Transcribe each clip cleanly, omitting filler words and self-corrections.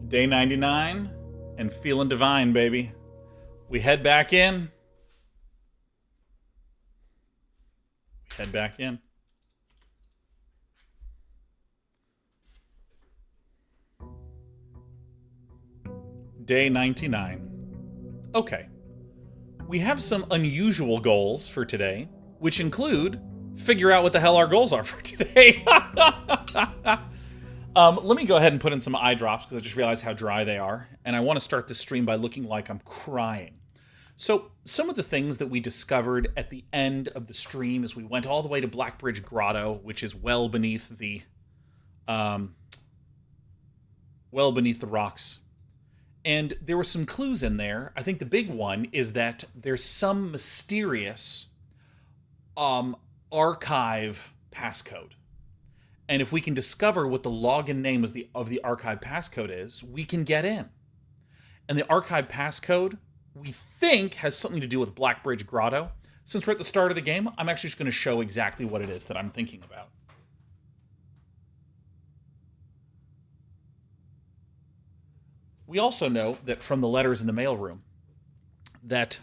Day 99 and feeling divine, baby. We head back in. Head back in. Day 99. Okay. We have some unusual goals for today, which include figure out what the hell our goals are for today. Let me go ahead and put in some eye drops because I just realized how dry they are. And I want to start this stream by looking like I'm crying. So some of the things that we discovered at the end of the stream as we went all the way to Blackbridge Grotto, which is well beneath the rocks. And there were some clues in there. I think the big one is that there's some mysterious archive passcode. And if we can discover what the login name of the archive passcode is, we can get in. And the archive passcode, we think, has something to do with Blackbridge Grotto. Since we're at the start of the game, I'm actually just going to show exactly what it is that I'm thinking about. We also know that from the letters in the mailroom that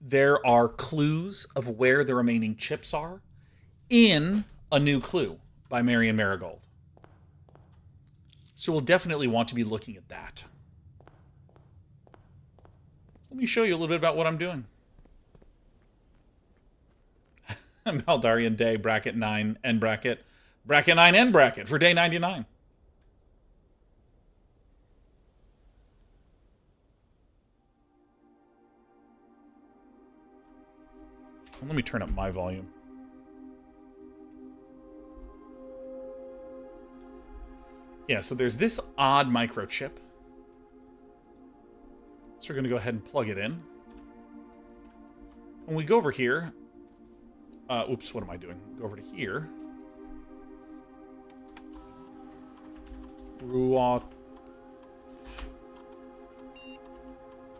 there are clues of where the remaining chips are in A New Clue by Marion Marigold. So we'll definitely want to be looking at that. Let me show you a little bit about what I'm doing. Maldarian Day, bracket 9, end bracket 9, end bracket for day 99. Let me turn up my volume. Yeah, so there's this odd microchip. So we're going to go ahead and plug it in. When we go over here... oops, what am I doing? Go over to here. Ruot.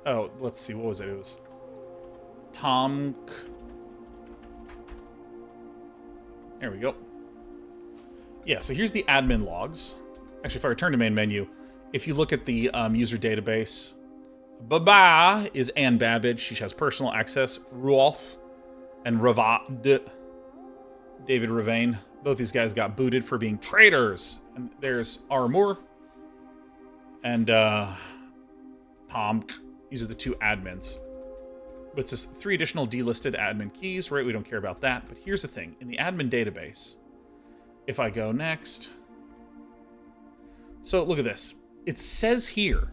Oh, let's see. What was it? It was... Tomk. There we go. Yeah, so here's the admin logs. Actually, if I return to main menu, if you look at the user database, Baba is Anne Babbage. She has personal access. Ruoth and Ravad, David Ravane. Both these guys got booted for being traitors. And there's Armour and Tomk. These are the two admins. But it says 3 additional delisted admin keys, right? We don't care about that. But here's the thing. In the admin database, if I go next... So look at this. It says here,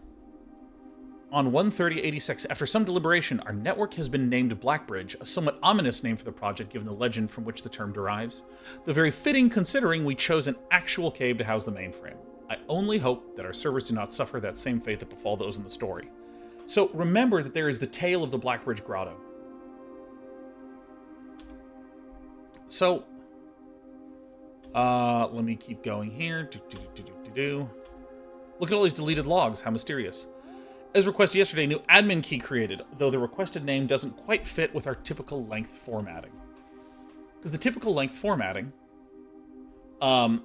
on 13086, after some deliberation, our network has been named Blackbridge, a somewhat ominous name for the project given the legend from which the term derives. Though very fitting considering we chose an actual cave to house the mainframe. I only hope that our servers do not suffer that same fate that befall those in the story. So remember that there is the tale of the Blackbridge Grotto. So, let me keep going here. Look at all these deleted logs. How mysterious. As requested yesterday, new admin key created, though the requested name doesn't quite fit with our typical length formatting. Because the typical length formatting, the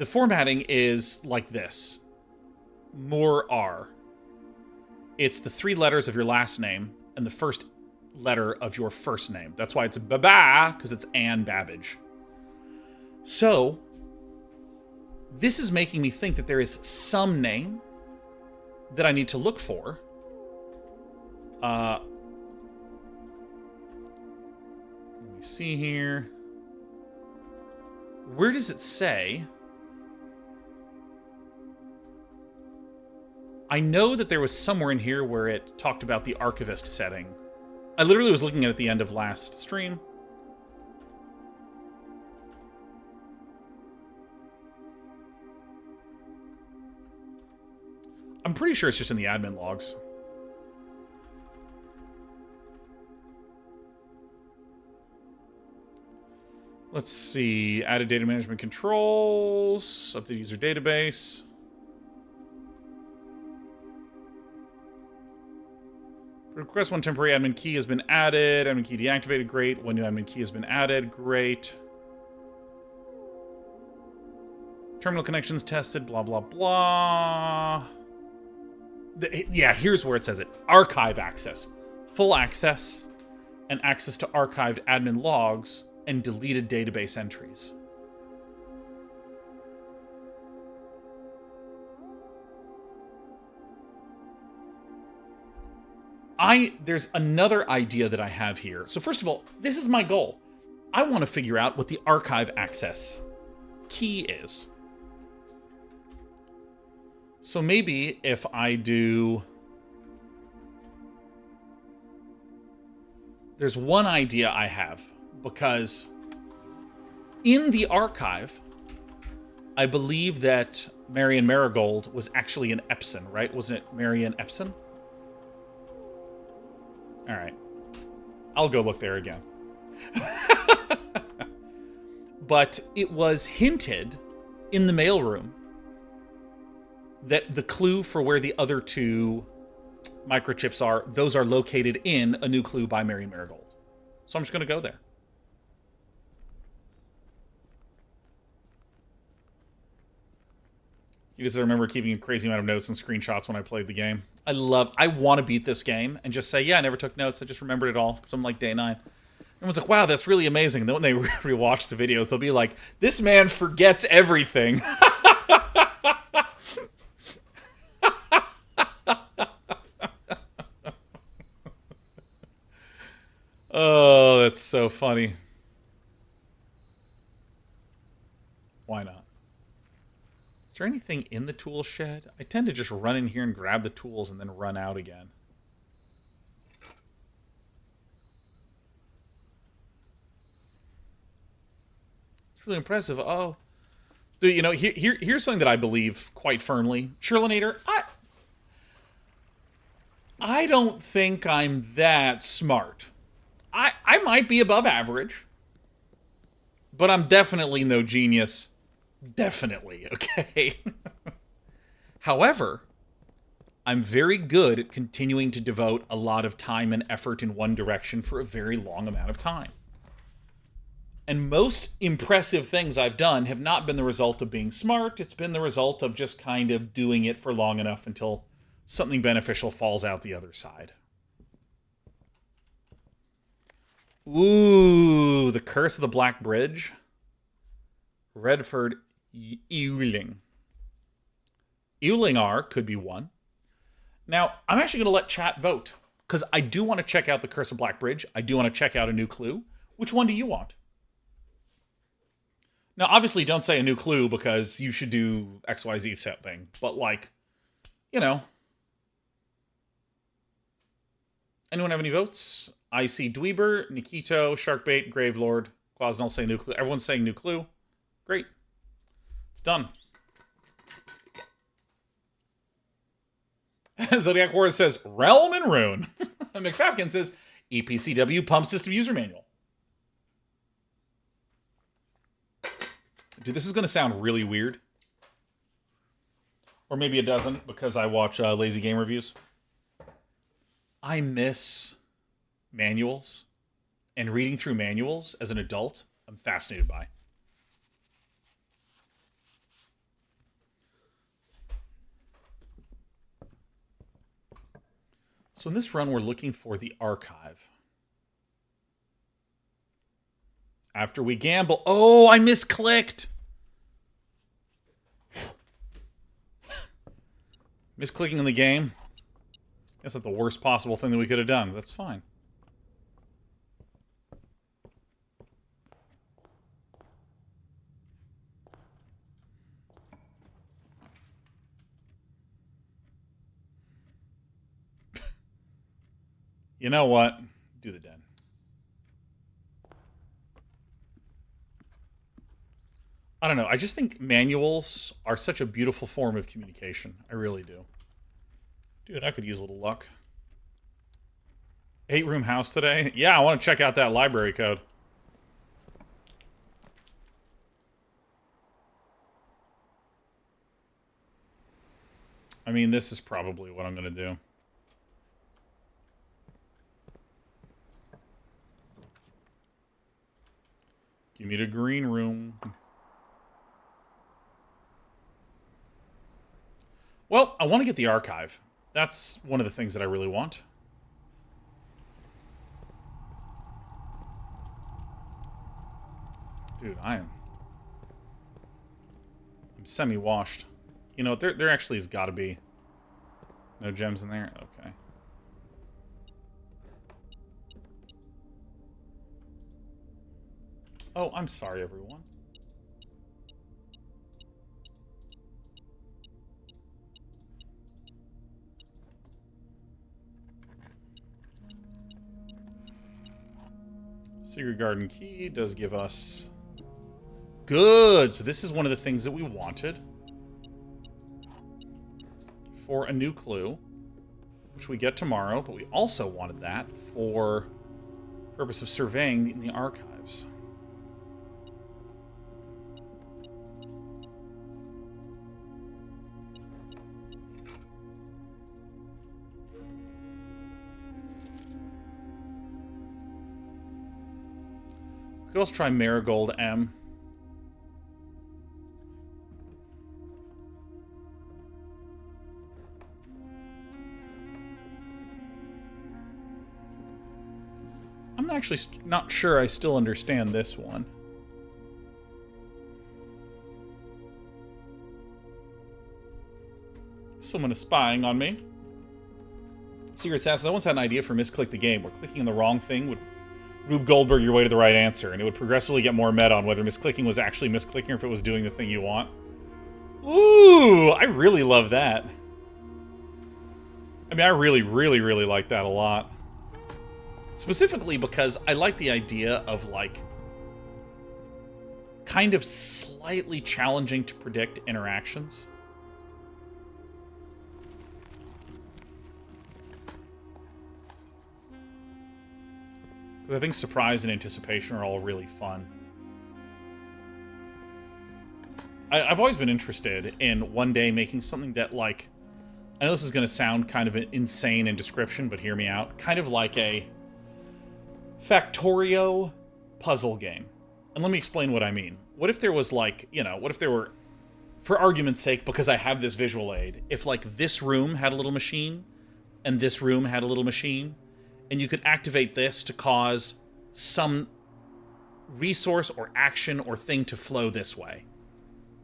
formatting is like this. More R. It's the 3 letters of your last name and the first letter of your first name. That's why it's Baba, because it's Anne Babbage. So, this is making me think that there is some name that I need to look for. Let me see here. Where does it say? I know that there was somewhere in here where it talked about the archivist setting. I literally was looking at it at the end of last stream. I'm pretty sure it's just in the admin logs. Let's see. Added data management controls. Update user database. Request one temporary admin key has been added. Admin key deactivated. Great. One new admin key has been added. Great. Terminal connections tested, blah, blah, blah. Yeah, here's where it says it. Archive access. Full access and access to archived admin logs and deleted database entries. There's another idea that I have here. So first of all, this is my goal. I want to figure out what the archive access key is. So maybe if I do... There's one idea I have, because in the archive, I believe that Marion Marigold was actually an Epson, right? Wasn't it Marion Epson? All right. I'll go look there again. But it was hinted in the mailroom that the clue for where the other two microchips are, those are located in a new clue by Marion Marigold. So I'm just going to go there. You just remember keeping a crazy amount of notes and screenshots when I played the game. I want to beat this game and just say, yeah, I never took notes. I just remembered it all because I'm like Day9. Everyone's like, wow, that's really amazing. And then when they rewatch the videos, they'll be like, this man forgets everything. Oh, that's so funny. Why not? Is there anything in the tool shed? I tend to just run in here and grab the tools and then run out again. It's really impressive. Oh. Dude, you know, here's something that I believe quite firmly. Sherlinator, I don't think I'm that smart. I might be above average, but I'm definitely no genius. Definitely, okay? However, I'm very good at continuing to devote a lot of time and effort in one direction for a very long amount of time. And most impressive things I've done have not been the result of being smart. It's been the result of just kind of doing it for long enough until something beneficial falls out the other side. Ooh, the Curse of the Black Bridge. Redford Ewing. Ewlingar could be one. Now, I'm actually going to let chat vote, because I do want to check out the Curse of Black Bridge. I do want to check out a new clue. Which one do you want? Now, obviously, don't say a new clue, because you should do XYZ set thing. But, like, you know. Anyone have any votes? I see Dweeber, Nikito, Sharkbait, Gravelord, Quasnell saying new clue. Everyone's saying new clue. Great. It's done. Zodiac Wars says, Realm and Rune. McFapkin says, EPCW Pump System User Manual. Dude, this is going to sound really weird. Or maybe it doesn't, because I watch Lazy Game Reviews. I miss manuals. And reading through manuals as an adult, I'm fascinated by. So in this run, we're looking for the archive. After we gamble... Oh, I misclicked! Misclicking in the game. That's not the worst possible thing that we could have done. That's fine. You know what? Do the den. I don't know. I just think manuals are such a beautiful form of communication. I really do. Dude, I could use a little luck. 8-room house today? Yeah, I want to check out that library code. I mean, this is probably what I'm going to do. Give me the green room. Well, I want to get the archive. That's one of the things that I really want. Dude, I'm semi-washed. You know, there actually has got to be no gems in there. Okay. Oh, I'm sorry, everyone. Secret Garden Key does give us... Good! So this is one of the things that we wanted. For a new clue, which we get tomorrow, but we also wanted that for purpose of surveying in the archives. We could also try Marigold M. I'm actually not sure I still understand this one. Someone is spying on me. Secret Assassin, I once had an idea for Misclick the Game, where clicking on the wrong thing would Rube Goldberg your way to the right answer, and it would progressively get more meta on whether misclicking was actually misclicking or if it was doing the thing you want. Ooh, I really love that. I mean, I really, really, really like that a lot. Specifically because I like the idea of, like, kind of slightly challenging to predict interactions. Because I think surprise and anticipation are all really fun. I've always been interested in one day making something that, like... I know this is going to sound kind of insane in description, but hear me out. Kind of like a Factorio puzzle game. And let me explain what I mean. What if there was, like, you know, what if there were, for argument's sake, because I have this visual aid, if, like, this room had a little machine, and this room had a little machine, and you could activate this to cause some resource or action or thing to flow this way.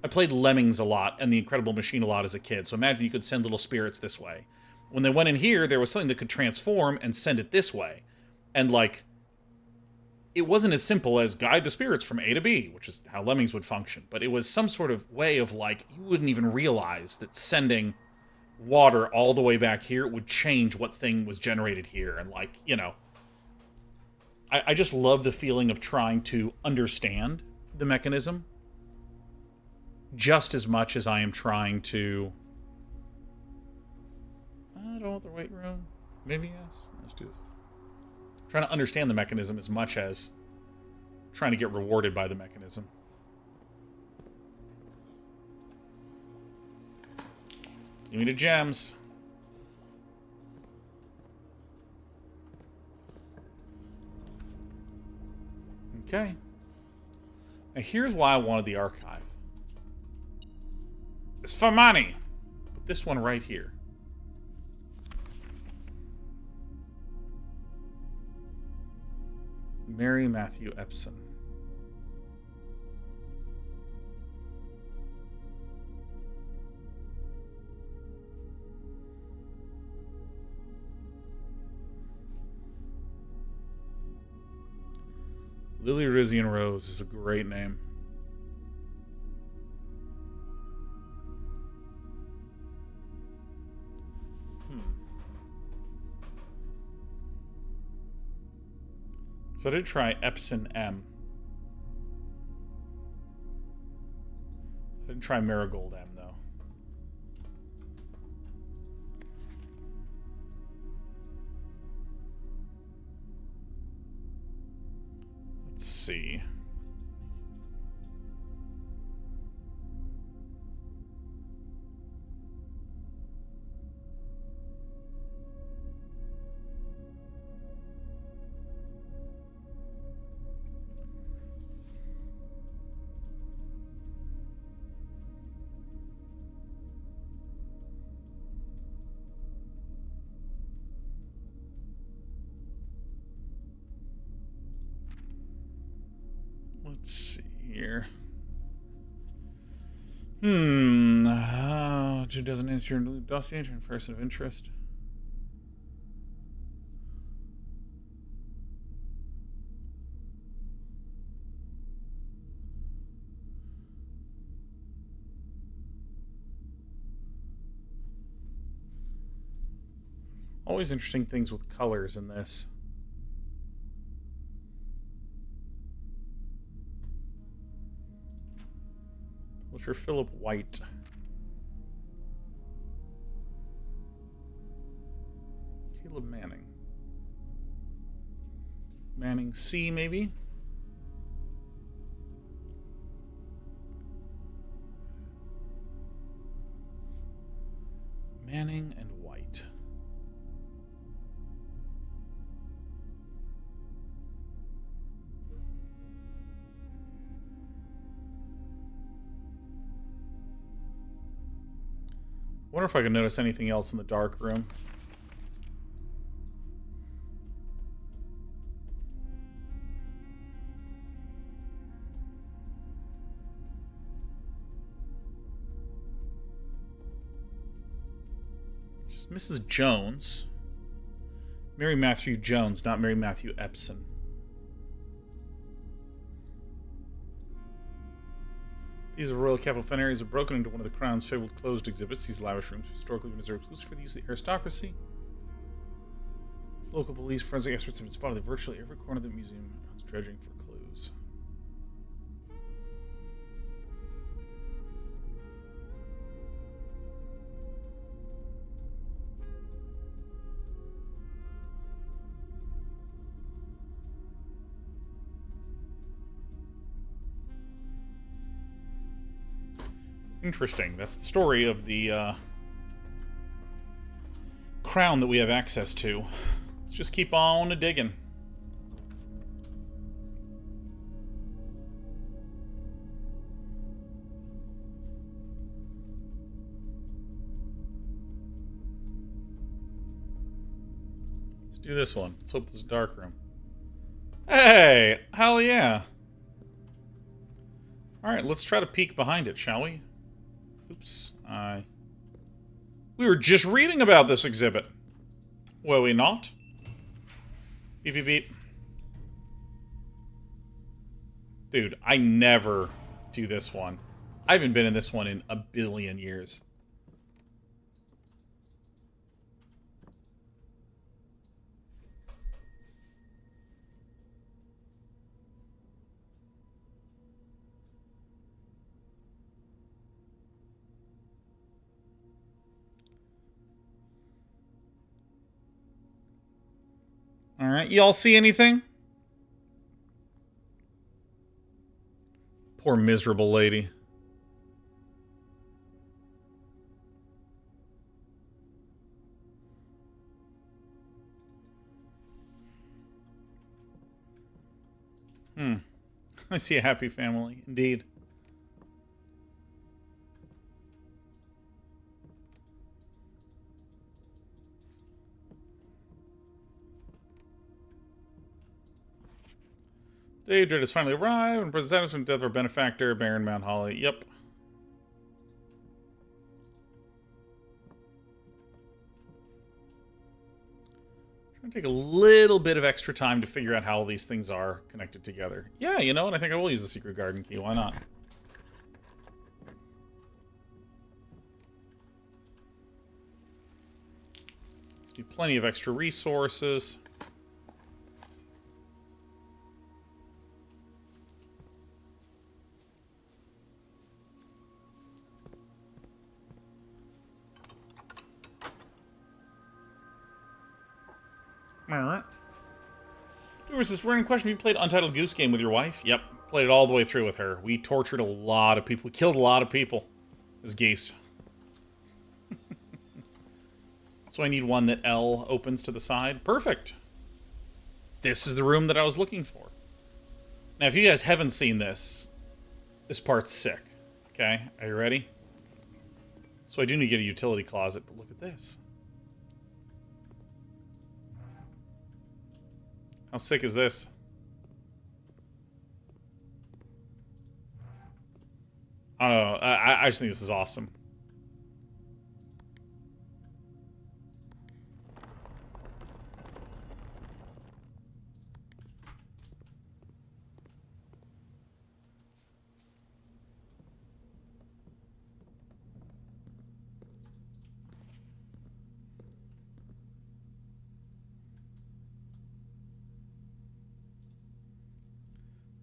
I played Lemmings a lot and The Incredible Machine a lot as a kid, so imagine you could send little spirits this way. When they went in here, there was something that could transform and send it this way. And, like, it wasn't as simple as guide the spirits from A to B, which is how Lemmings would function, but it was some sort of way of, like, you wouldn't even realize that sending water all the way back here would change what thing was generated here. And, like, you know, I just love the feeling of trying to understand the mechanism just as much as I am trying to... I don't want the right room. Maybe yes. Let's do this. Trying to understand the mechanism as much as trying to get rewarded by the mechanism. Give me the gems. Okay. Now here's why I wanted the archive. It's for money. Put this one right here. Mary Matthew Epson. Lily Rizian Rose is a great name. So I did try Epson M. I didn't try Marigold M, though. Let's see. Let's see here. Who doesn't answer dossier and person of interest? Always interesting things with colors in this. Publisher Philip White. Caleb Manning. Manning C, maybe? Manning and White. Wonder if I can notice anything else in the dark room. Just Mrs. Jones. Mary Matthew Jones, not Mary Matthew Epson. These Royal Capital Fun areas are broken into one of the Crown's fabled closed exhibits. These lavish rooms have historically been reserved exclusively for the use of the aristocracy. Local police, forensic experts have spotted virtually every corner of the museum is dredging for clues. Interesting. That's the story of the crown that we have access to. Let's just keep on digging. Let's do this one. Let's hope this is a dark room. Hey! Hell yeah! Alright, let's try to peek behind it, shall we? Oops, we were just reading about this exhibit. Were we not? Beep, beep, beep. Dude, I never do this one. I haven't been in this one in a billion years. Alright, y'all see anything? Poor miserable lady. I see a happy family, indeed. Daedra has finally arrived and presented us from the death of our benefactor, Baron Mount Holly. Yep. Trying to take a little bit of extra time to figure out how all these things are connected together. Yeah, you know what? I think I will use the secret garden key. Why not? Let's do plenty of extra resources. Alright. Doers, this random question. You played Untitled Goose Game with your wife? Yep. Played it all the way through with her. We tortured a lot of people. We killed a lot of people as geese. So I need one that L opens to the side. Perfect. This is the room that I was looking for. Now, if you guys haven't seen this, this part's sick. Okay? Are you ready? So I do need to get a utility closet, but look at this. How sick is this? I don't know. I just think this is awesome.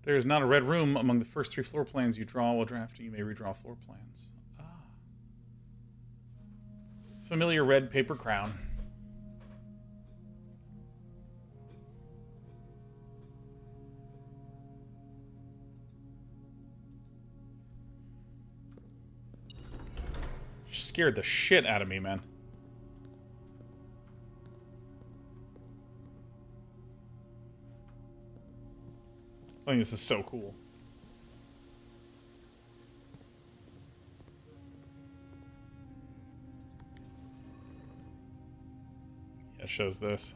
There is not a red room among the first 3 floor plans you draw while drafting. You may redraw floor plans. Ah. Familiar red paper crown. Scared the shit out of me, man. I think this is so cool. Yeah, it shows this.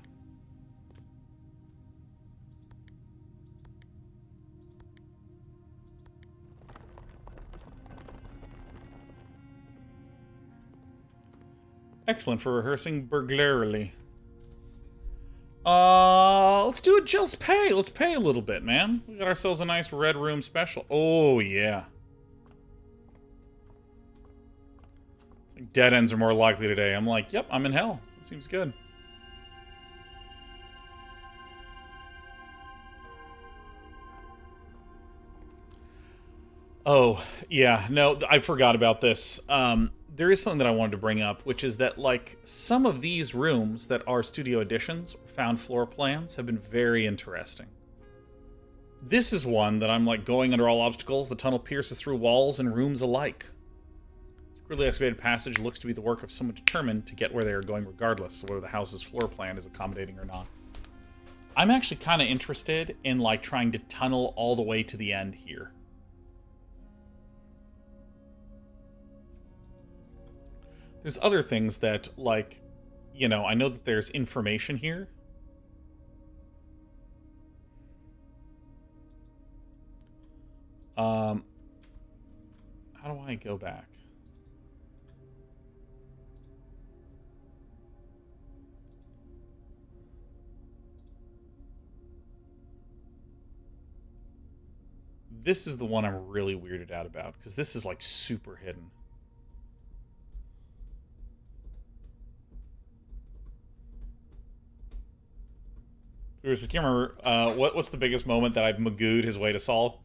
Excellent for rehearsing burglary. Let's do it. Jill's pay. Let's pay a little bit, man. We got ourselves a nice red room special. Oh, yeah. It's like dead ends are more likely today. I'm like, yep, I'm in hell. Seems good. Oh, yeah. No, I forgot about this. There is something that I wanted to bring up, which is that, like, some of these rooms that are studio additions, found floor plans, have been very interesting. This is one that I'm, like, going under all obstacles. The tunnel pierces through walls and rooms alike. The crudely excavated passage looks to be the work of someone determined to get where they are going regardless of whether the house's floor plan is accommodating or not. I'm actually kind of interested in, like, trying to tunnel all the way to the end here. There's other things that, like, you know, I know that there's information here. How do I go back? This is the one I'm really weirded out about, because this is, like, super hidden. I can't remember, what's the biggest moment that I've magooed his way to solve?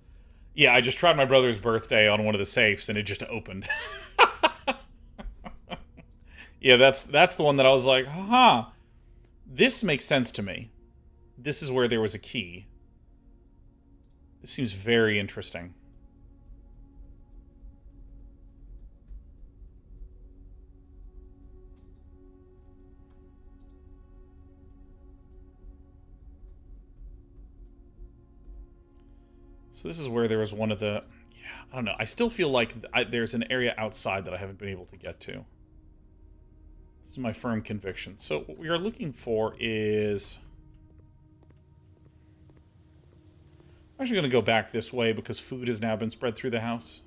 Yeah, I just tried my brother's birthday on one of the safes, and it just opened. Yeah, that's the one that I was like, huh. This makes sense to me. This is where there was a key. This seems very interesting. So this is where there was one of the... Yeah, I don't know. I still feel like there's an area outside that I haven't been able to get to. This is my firm conviction. So what we are looking for is... I'm actually going to go back this way because food has now been spread through the house.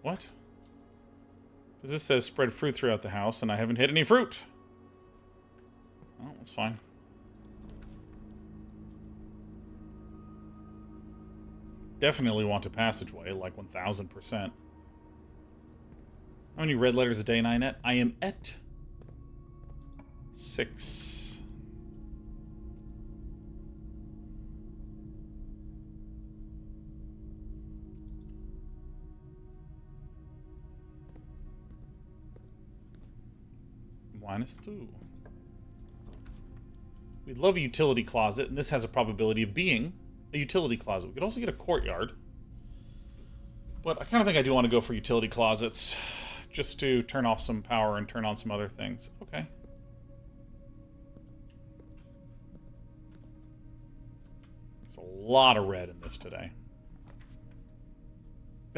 What? Because this says spread fruit throughout the house, and I haven't hit any fruit. Oh, that's fine. Definitely want a passageway, like 1000%. How many red letters a Day9 at? I am at 6. -2. We'd love a utility closet, and this has a probability of being a utility closet. We could also get a courtyard. But I kind of think I do want to go for utility closets, just to turn off some power and turn on some other things. Okay. There's a lot of red in this today.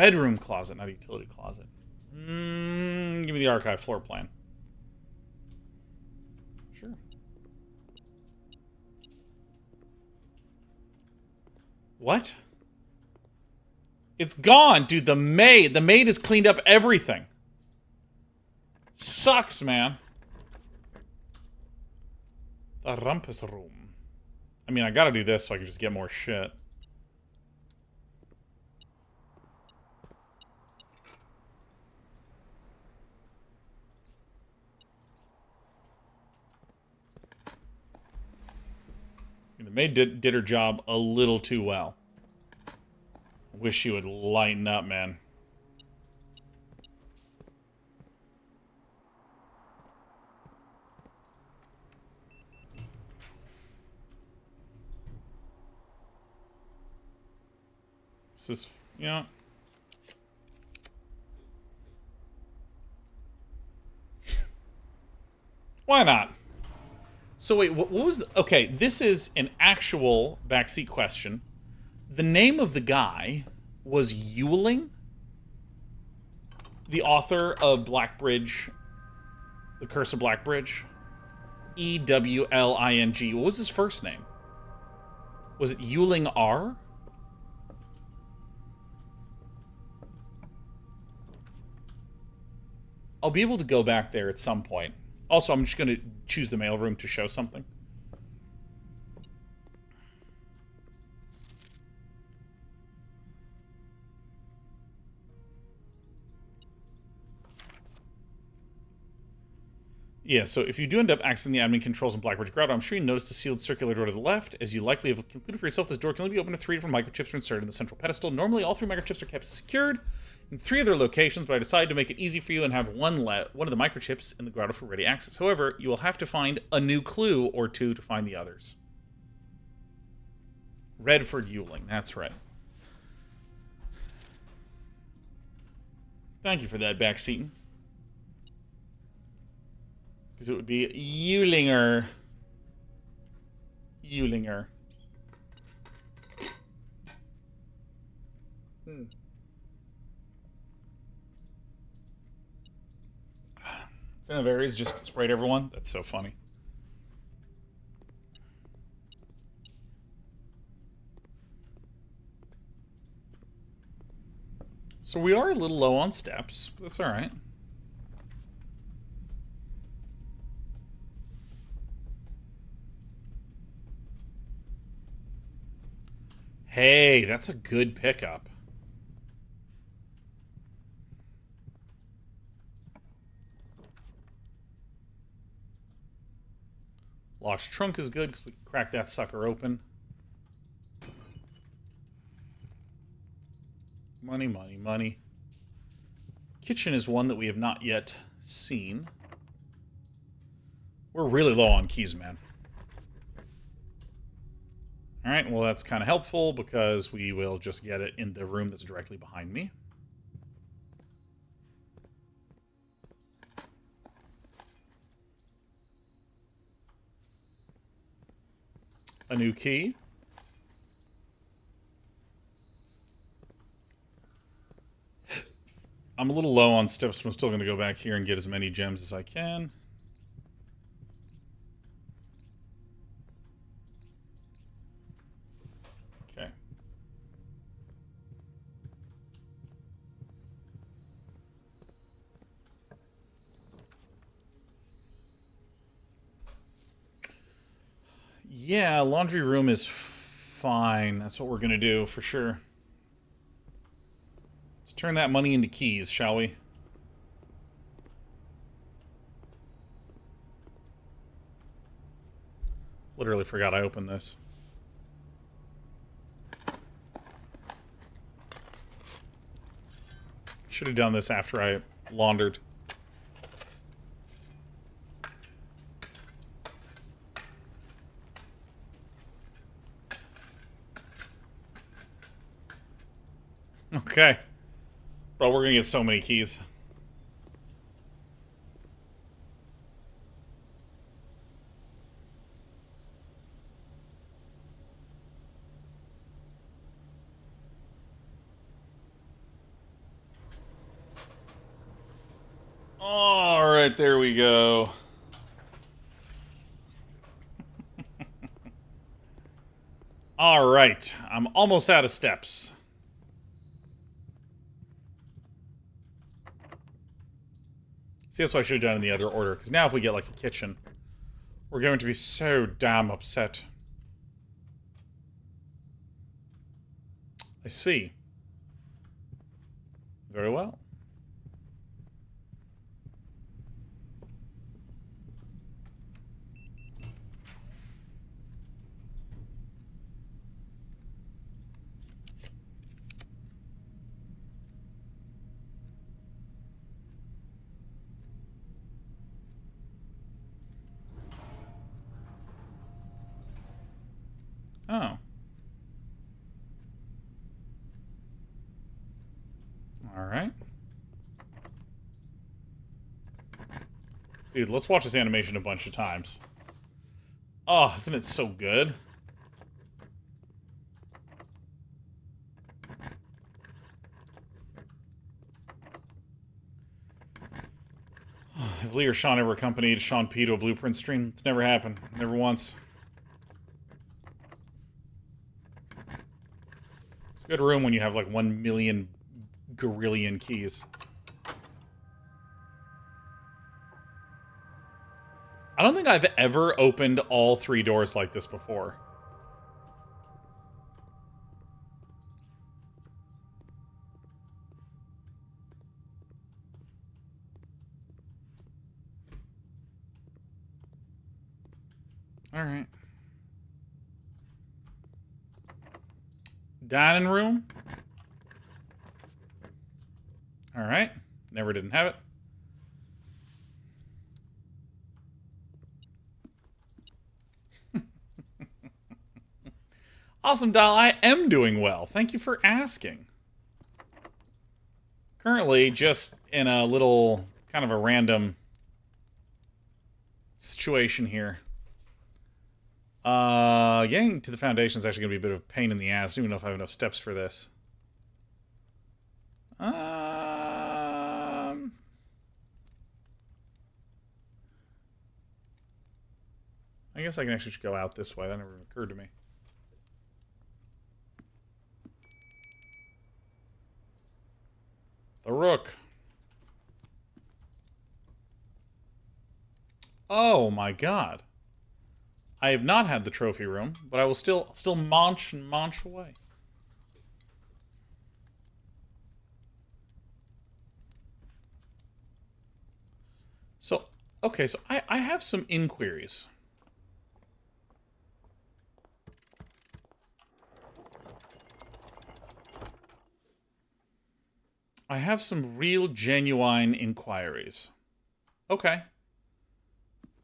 Bedroom closet, not a utility closet. Give me the archive floor plan. Sure. What? It's gone, dude. The maid has cleaned up everything. Sucks, man. The rumpus room. I mean, I gotta do this so I can just get more shit. The maid did her job a little too well. Wish she would lighten up, man. This is, you know. Why not? So wait, what was okay, this is an actual backseat question. The name of the guy was Ewing? The author of Blackbridge, The Curse of Blackbridge? Ewling. What was his first name? Was it Ewing R? I'll be able to go back there at some point. Also, I'm just going to choose the mailroom to show something. Yeah, so if you do end up accessing the admin controls in Blackbridge Grotto, I'm sure you noticed a sealed circular door to the left. As you likely have concluded for yourself, this door can only be opened if 3 different microchips are inserted in the central pedestal. Normally, all 3 microchips are kept secured in 3 other locations, but I decided to make it easy for you and have one of the microchips in the grotto for ready access. However, you will have to find a new clue or 2 to find the others. Redford Ewing, that's right. Thank you for that, backseating. Because it would be Ewlinger. Ewlinger. Finavaries just sprayed everyone. That's so funny. So we are a little low on steps, but that's alright. Hey, that's a good pickup. Locked trunk is good because we can crack that sucker open. Money, money, money. Kitchen is one that we have not yet seen. We're really low on keys, man. Alright, well that's kind of helpful because we will just get it in the room that's directly behind me. A new key. I'm a little low on steps, but I'm still going to go back here and get as many gems as I can. Okay. Yeah, laundry room is fine. That's what we're going to do for sure. Let's turn that money into keys, shall we? Literally forgot I opened this. Should have done this after I laundered. Okay. Bro, we're gonna get so many keys. All right, there we go. All right, I'm almost out of steps. See, that's what I should have done in the other order, because now if we get, like, a kitchen, we're going to be so damn upset. I see. Very well. Oh. Alright. Dude, let's watch this animation a bunch of times. Oh, isn't it so good? Have Lee or Sean ever accompanied Sean P to a Blueprint stream? It's never happened. Never once. It's a good room when you have like 1 million gorillion keys. I don't think I've ever opened all 3 doors like this before. Alright. Dining room. Alright. Never didn't have it. Awesome, Doll. I am doing well. Thank you for asking. Currently, just in a little, kind of a random situation here. Getting to the foundation is actually going to be a bit of a pain in the ass. I don't even know if I have enough steps for this. I guess I can actually just go out this way. That never occurred to me. The Rook. Oh my god. I have not had the trophy room, but I will still munch and munch away. So, okay, so I have some inquiries. I have some real, genuine inquiries. Okay.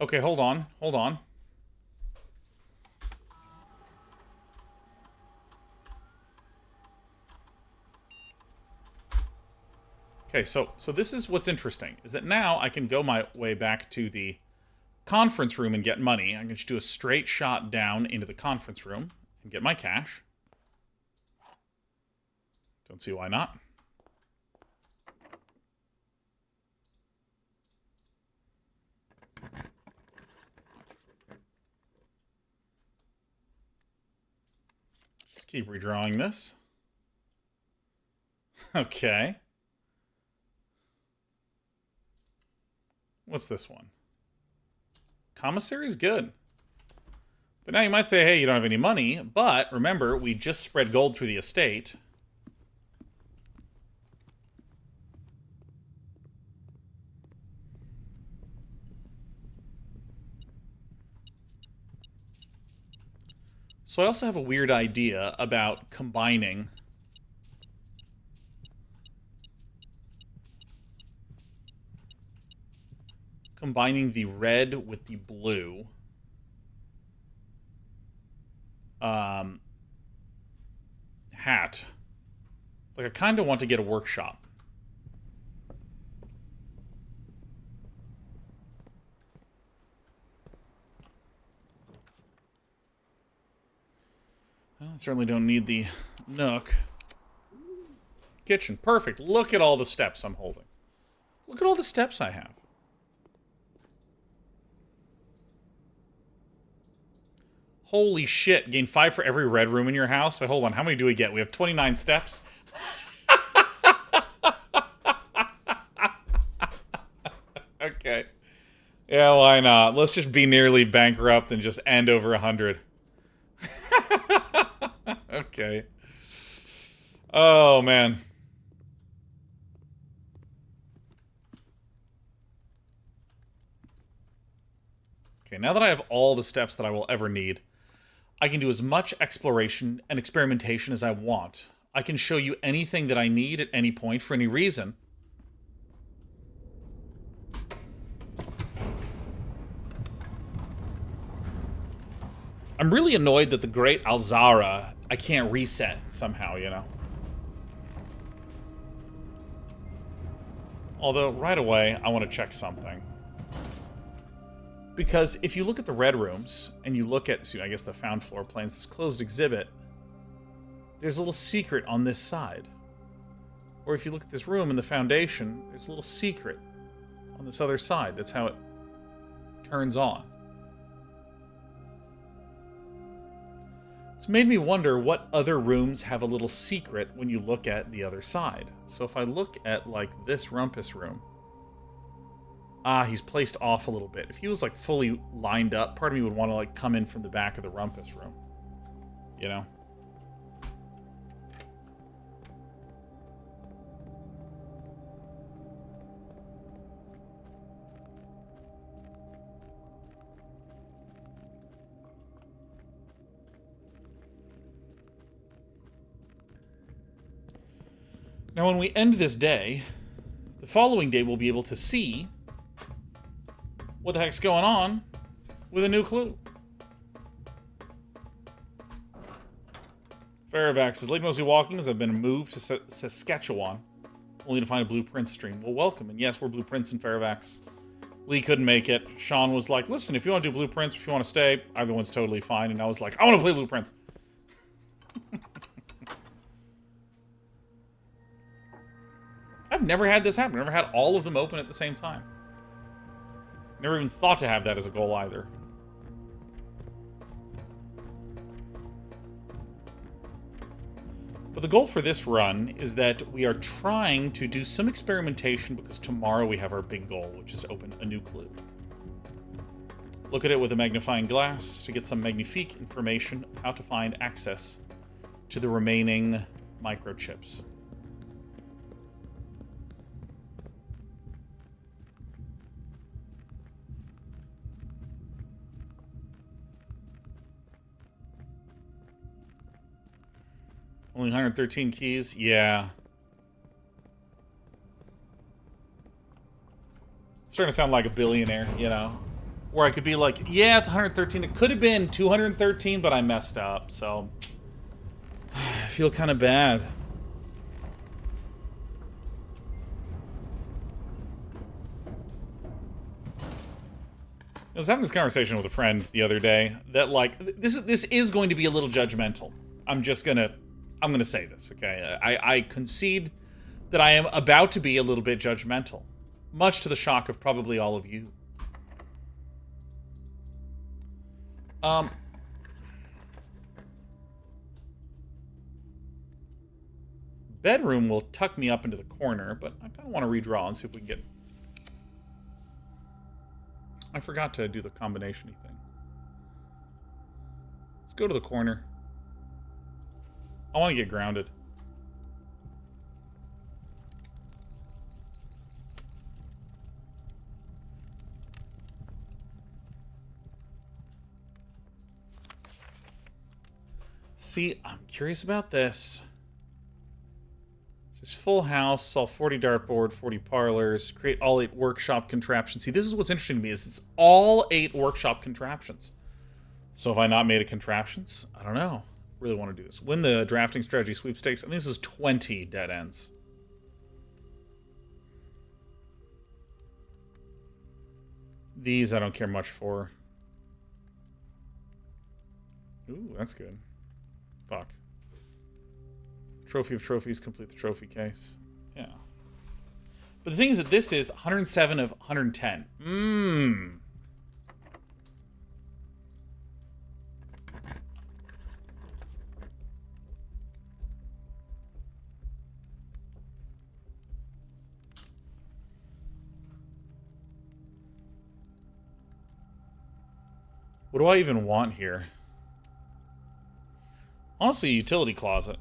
Okay, hold on. Hold on. Okay, so this is what's interesting, is that now I can go my way back to the conference room and get money. I can just do a straight shot down into the conference room and get my cash. Don't see why not. Just keep redrawing this. Okay. What's this one? Commissary's good. But now you might say, hey, you don't have any money. But remember, we just spread gold through the estate. So I also have a weird idea about combining the red with the blue. Hat. Like, I kind of want to get a workshop. Well, I certainly don't need the nook. Kitchen. Perfect. Look at all the steps I'm holding. Look at all the steps I have. Holy shit. Gain 5 for every red room in your house. Wait, hold on. How many do we get? We have 29 steps. Okay. Yeah, why not? Let's just be nearly bankrupt and just end over 100. Okay. Oh, man. Okay, now that I have all the steps that I will ever need, I can do as much exploration and experimentation as I want. I can show you anything that I need at any point for any reason. I'm really annoyed that the Great Alzara, I can't reset somehow, you know? Although, right away, I want to check something. Because if you look at the red rooms, and you look at, I guess, the found floor plans, this closed exhibit, there's a little secret on this side. Or if you look at this room in the foundation, there's a little secret on this other side. That's how it turns on. It's made me wonder what other rooms have a little secret when you look at the other side. So if I look at, like, this rumpus room... Ah, he's placed off a little bit. If he was, like, fully lined up, part of me would want to, like, come in from the back of the rumpus room. You know? Now, when we end this day, the following day we'll be able to see what the heck's going on with a new clue. Faravax says, late mostly walking as I've been moved to Saskatchewan, only to find a Blue Prince stream. Well, welcome. And yes, we're Blue Prince and Faravax. Lee couldn't make it. Sean was like, listen, if you want to do Blue Prince, if you want to stay, either one's totally fine. And I was like, I want to play Blue Prince. I've never had this happen. I've never had all of them open at the same time. Never even thought to have that as a goal either. But the goal for this run is that we are trying to do some experimentation because tomorrow we have our big goal, which is to open a new clue. Look at it with a magnifying glass to get some magnifique information on how to find access to the remaining microchips. Only 113 keys? Yeah. Starting to sound like a billionaire, you know? Where I could be like, yeah, it's 113. It could have been 213, but I messed up, so... I feel kind of bad. I was having this conversation with a friend the other day that, like, this is going to be a little judgmental. I'm gonna say this, okay? I concede that I am about to be a little bit judgmental, much to the shock of probably all of you. Bedroom will tuck me up into the corner, but I kind of want to redraw and see if we can get... I forgot to do the combination-y thing. Let's go to the corner. I want to get grounded. See, I'm curious about this. There's full house, all 40 dartboard, 40 parlors, create all 8 workshop contraptions. See, this is what's interesting to me, is it's all 8 workshop contraptions. So have I not made a contraptions? I don't know. Really want to do this. Win the drafting strategy sweepstakes. I think this is 20 dead ends. These I don't care much for. Ooh, that's good. Fuck. Trophy of trophies, complete the trophy case. Yeah. But the thing is that this is 107 of 110. What do I even want here? Honestly, a utility closet.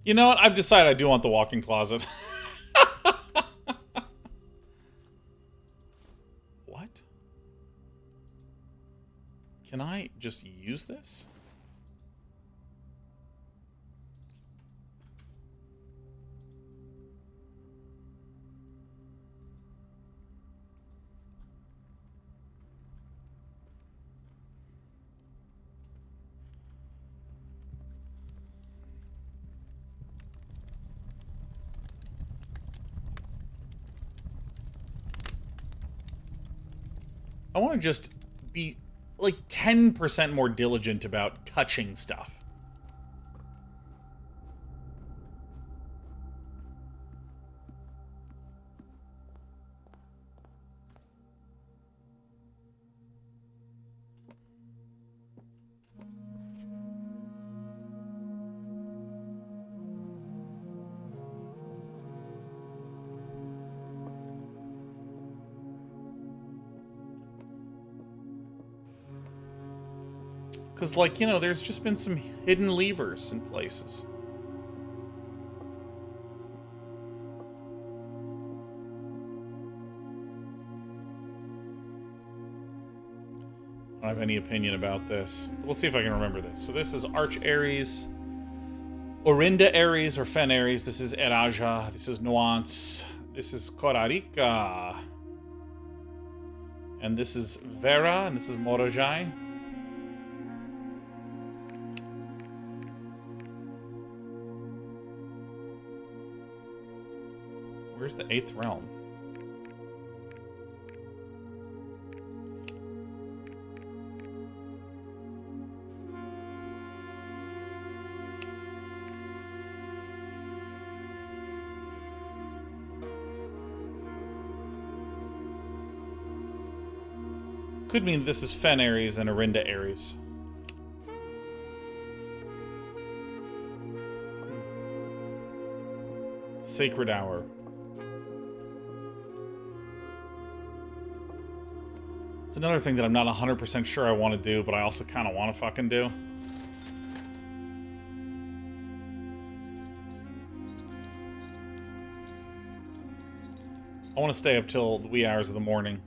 You know what? I've decided I do want the walk-in closet. What? Can I just use this? I want to just be like 10% more diligent about touching stuff. Because, like, you know, there's just been some hidden levers in places. I don't have any opinion about this. We'll see if I can remember this. So this is Arch Ares, Orinda Ares, or Fen Ares. This is Eraja. This is Nuance. This is Korarika. And this is Vera, and this is Morojai. Where's the 8th realm? Could mean this is Fen Ares and Orinda Ares. Sacred Hour. It's another thing that I'm not 100% sure I want to do, but I also kind of want to fucking do. I want to stay up till the wee hours of the morning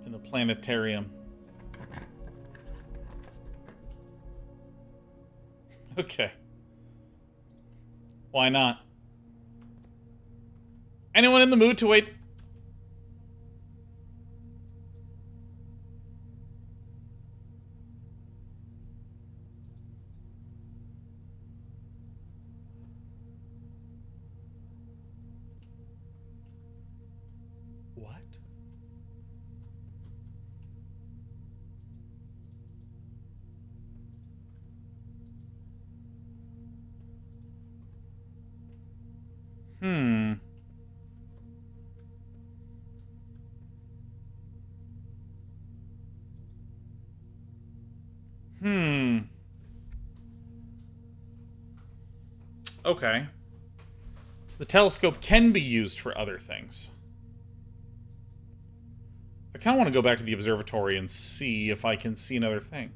in the planetarium. Okay. Why not? Anyone in the mood to wait? What? Hmm. Okay. The telescope can be used for other things. I kind of want to go back to the observatory and see if I can see another thing.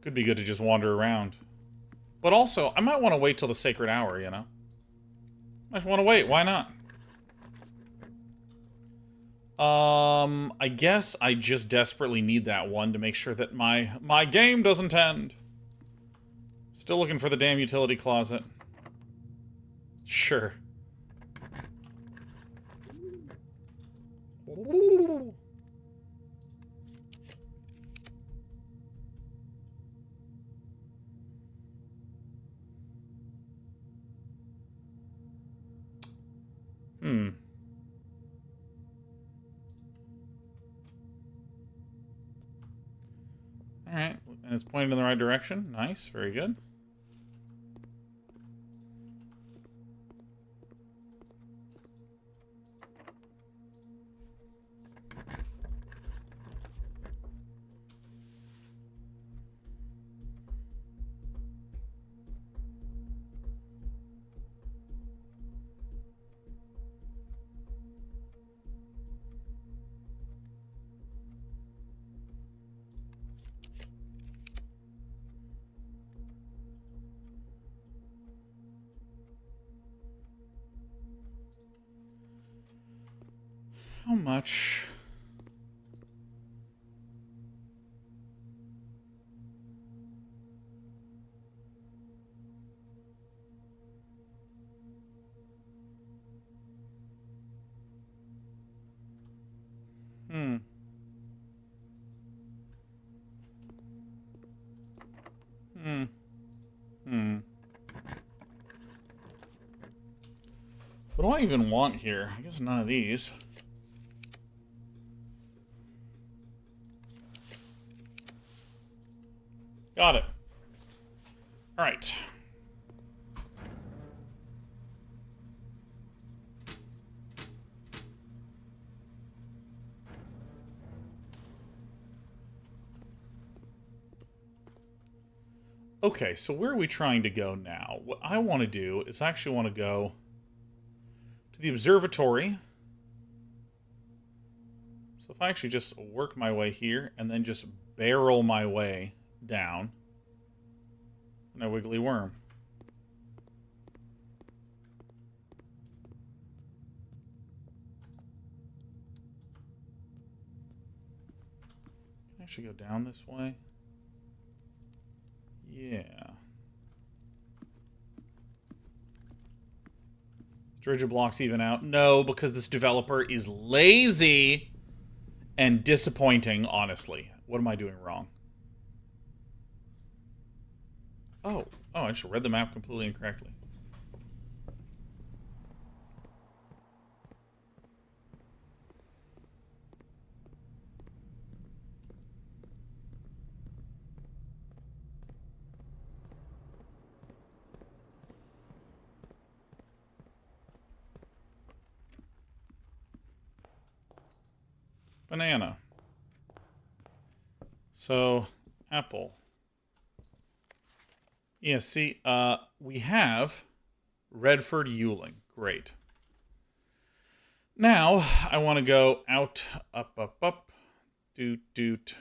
Could be good to just wander around. But also, I might want to wait till the sacred hour, you know? I just want to wait. Why not? I guess I just desperately need that one to make sure that my game doesn't end. Still looking for the damn utility closet. Sure. and it's pointing in the right direction. Nice, very good. How much? Hmm. Hmm. Hmm. What do I even want here? I guess none of these. Got it. All right. Okay, so where are we trying to go now? What I want to do is I actually want to go to the observatory. So if I actually just work my way here and then just barrel my way down. No wiggly worm. Can I actually go down this way? Yeah. Dredger blocks even out. No, because this developer is lazy and disappointing, honestly. What am I doing wrong? Oh, I just read the map completely incorrectly. Banana. So, apple. Yeah, see, we have Redford Yuling. Great. Now, I want to go out, up, doot, doot.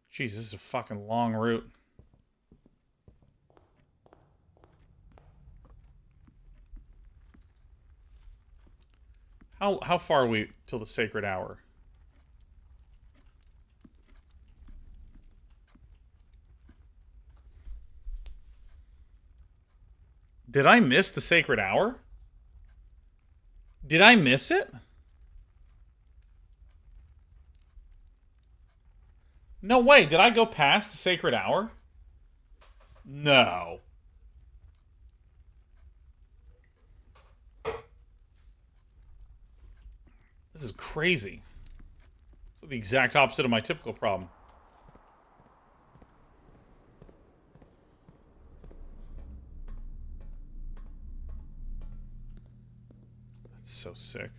Jeez, this is a fucking long route. How far are we till the sacred hour? Did I miss the sacred hour? Did I miss it? No way. Did I go past the sacred hour? No. This is crazy. It's the exact opposite of my typical problem. That's so sick.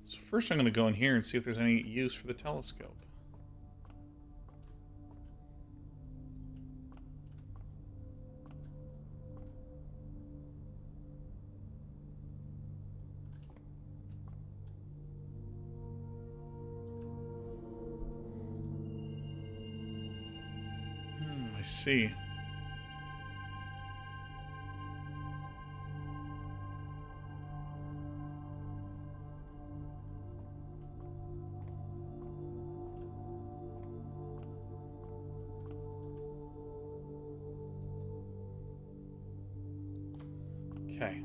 So first I'm going to go in here and see if there's any use for the telescope. I see. Okay.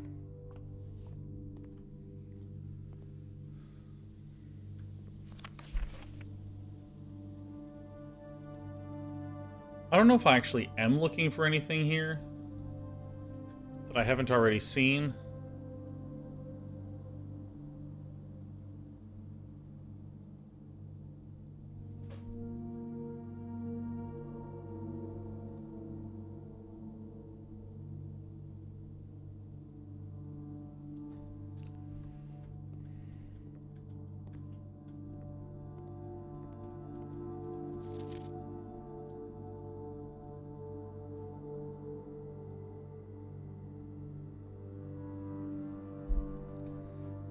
I don't know if I actually am looking for anything here that I haven't already seen.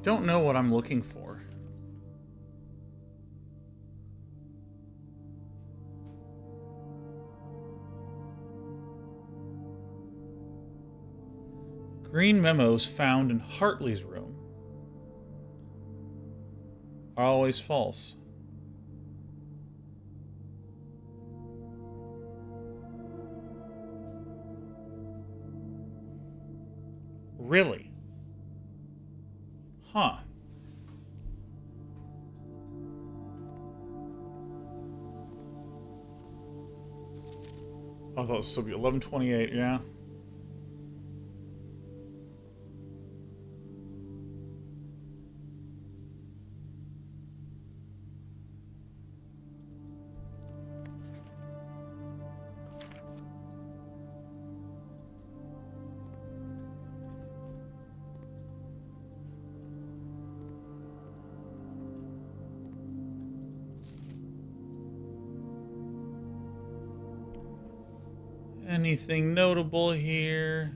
Don't know what I'm looking for. Green memos found in Hartley's room are always false. Really? Huh. I thought this would be 11:28, yeah. Anything notable here?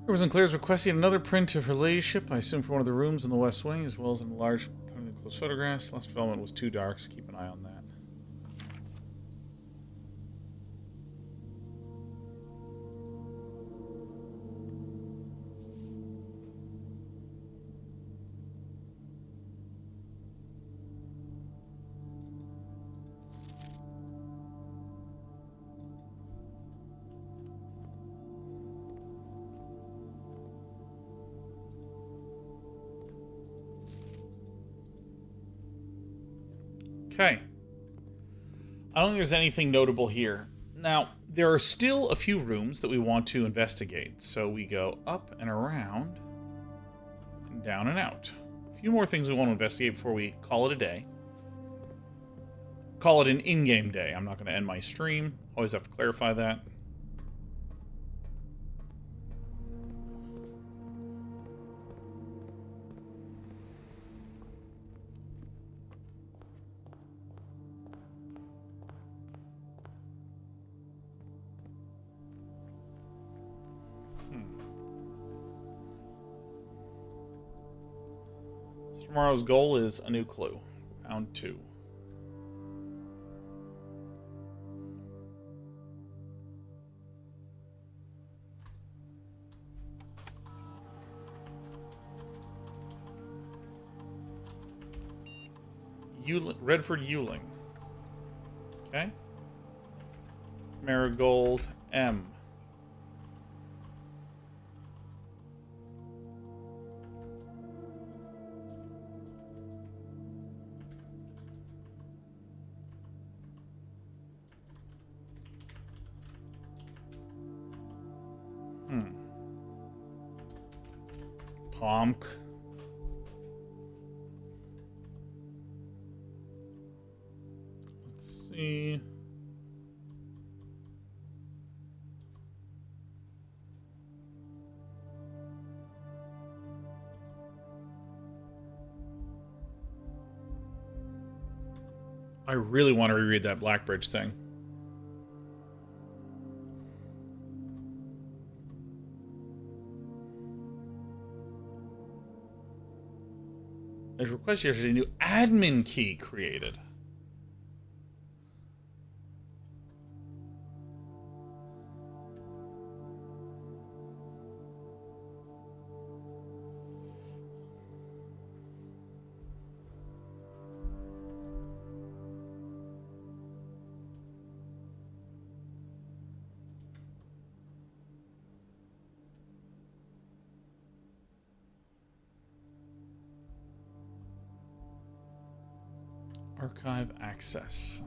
Rivers and Claire's requesting another print of her ladyship, I assume for one of the rooms in the West Wing, as well as in a large close photographs. Last development was too dark, so keep an eye on that. Okay. I don't think there's anything notable here. Now, there are still a few rooms that we want to investigate, so we go up and around, and down and out. A few more things we want to investigate before we call it a day. Call it an in-game day. I'm not going to end my stream. Always have to clarify that. Tomorrow's goal is a new clue. Round 2. Redford Ewing. Okay. Marigold M. Pomk. Let's see. I really want to reread that Blackbridge thing. There's a request here to a new admin key created. Archive access.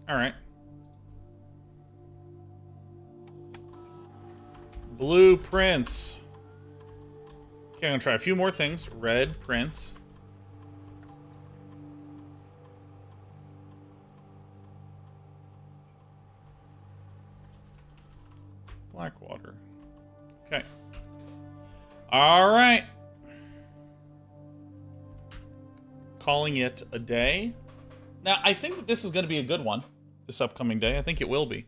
Alright. Blueprints. Okay, I'm gonna try a few more things. Red prints. Blackwater. Okay. Alright. Calling it a day. Now, I think that this is going to be a good one. This upcoming day. I think it will be.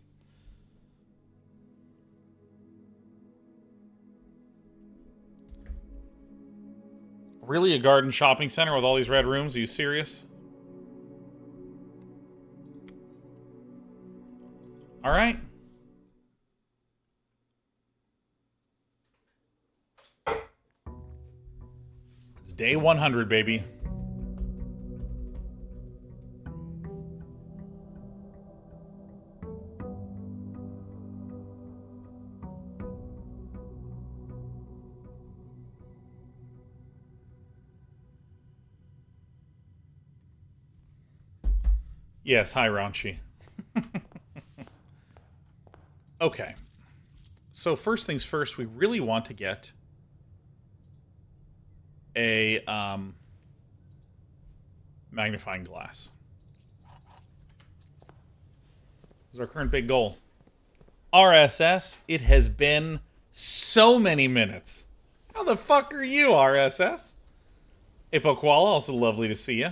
Really, a garden shopping center with all these red rooms? Are you serious? Alright. It's day 100, baby. Yes, hi, Raunchy. Okay. So first things first, we really want to get a magnifying glass. This is our current big goal. RSS, it has been so many minutes. How the fuck are you, RSS? Hippo Koala, also lovely to see you.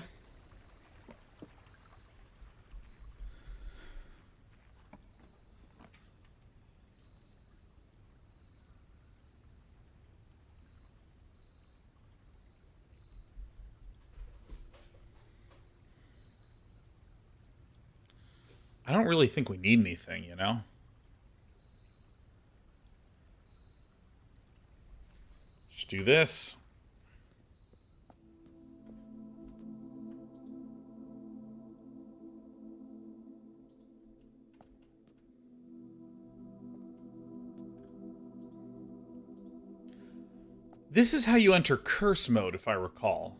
I don't really think we need anything, you know? Just do this. This is how you enter curse mode, if I recall.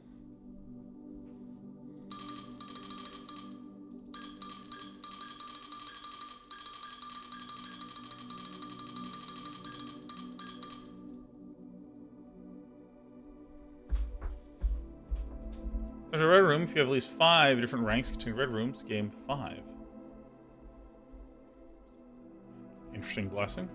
There's a red room. If you have at least 5 different ranks containing red rooms, game 5. Interesting blessing.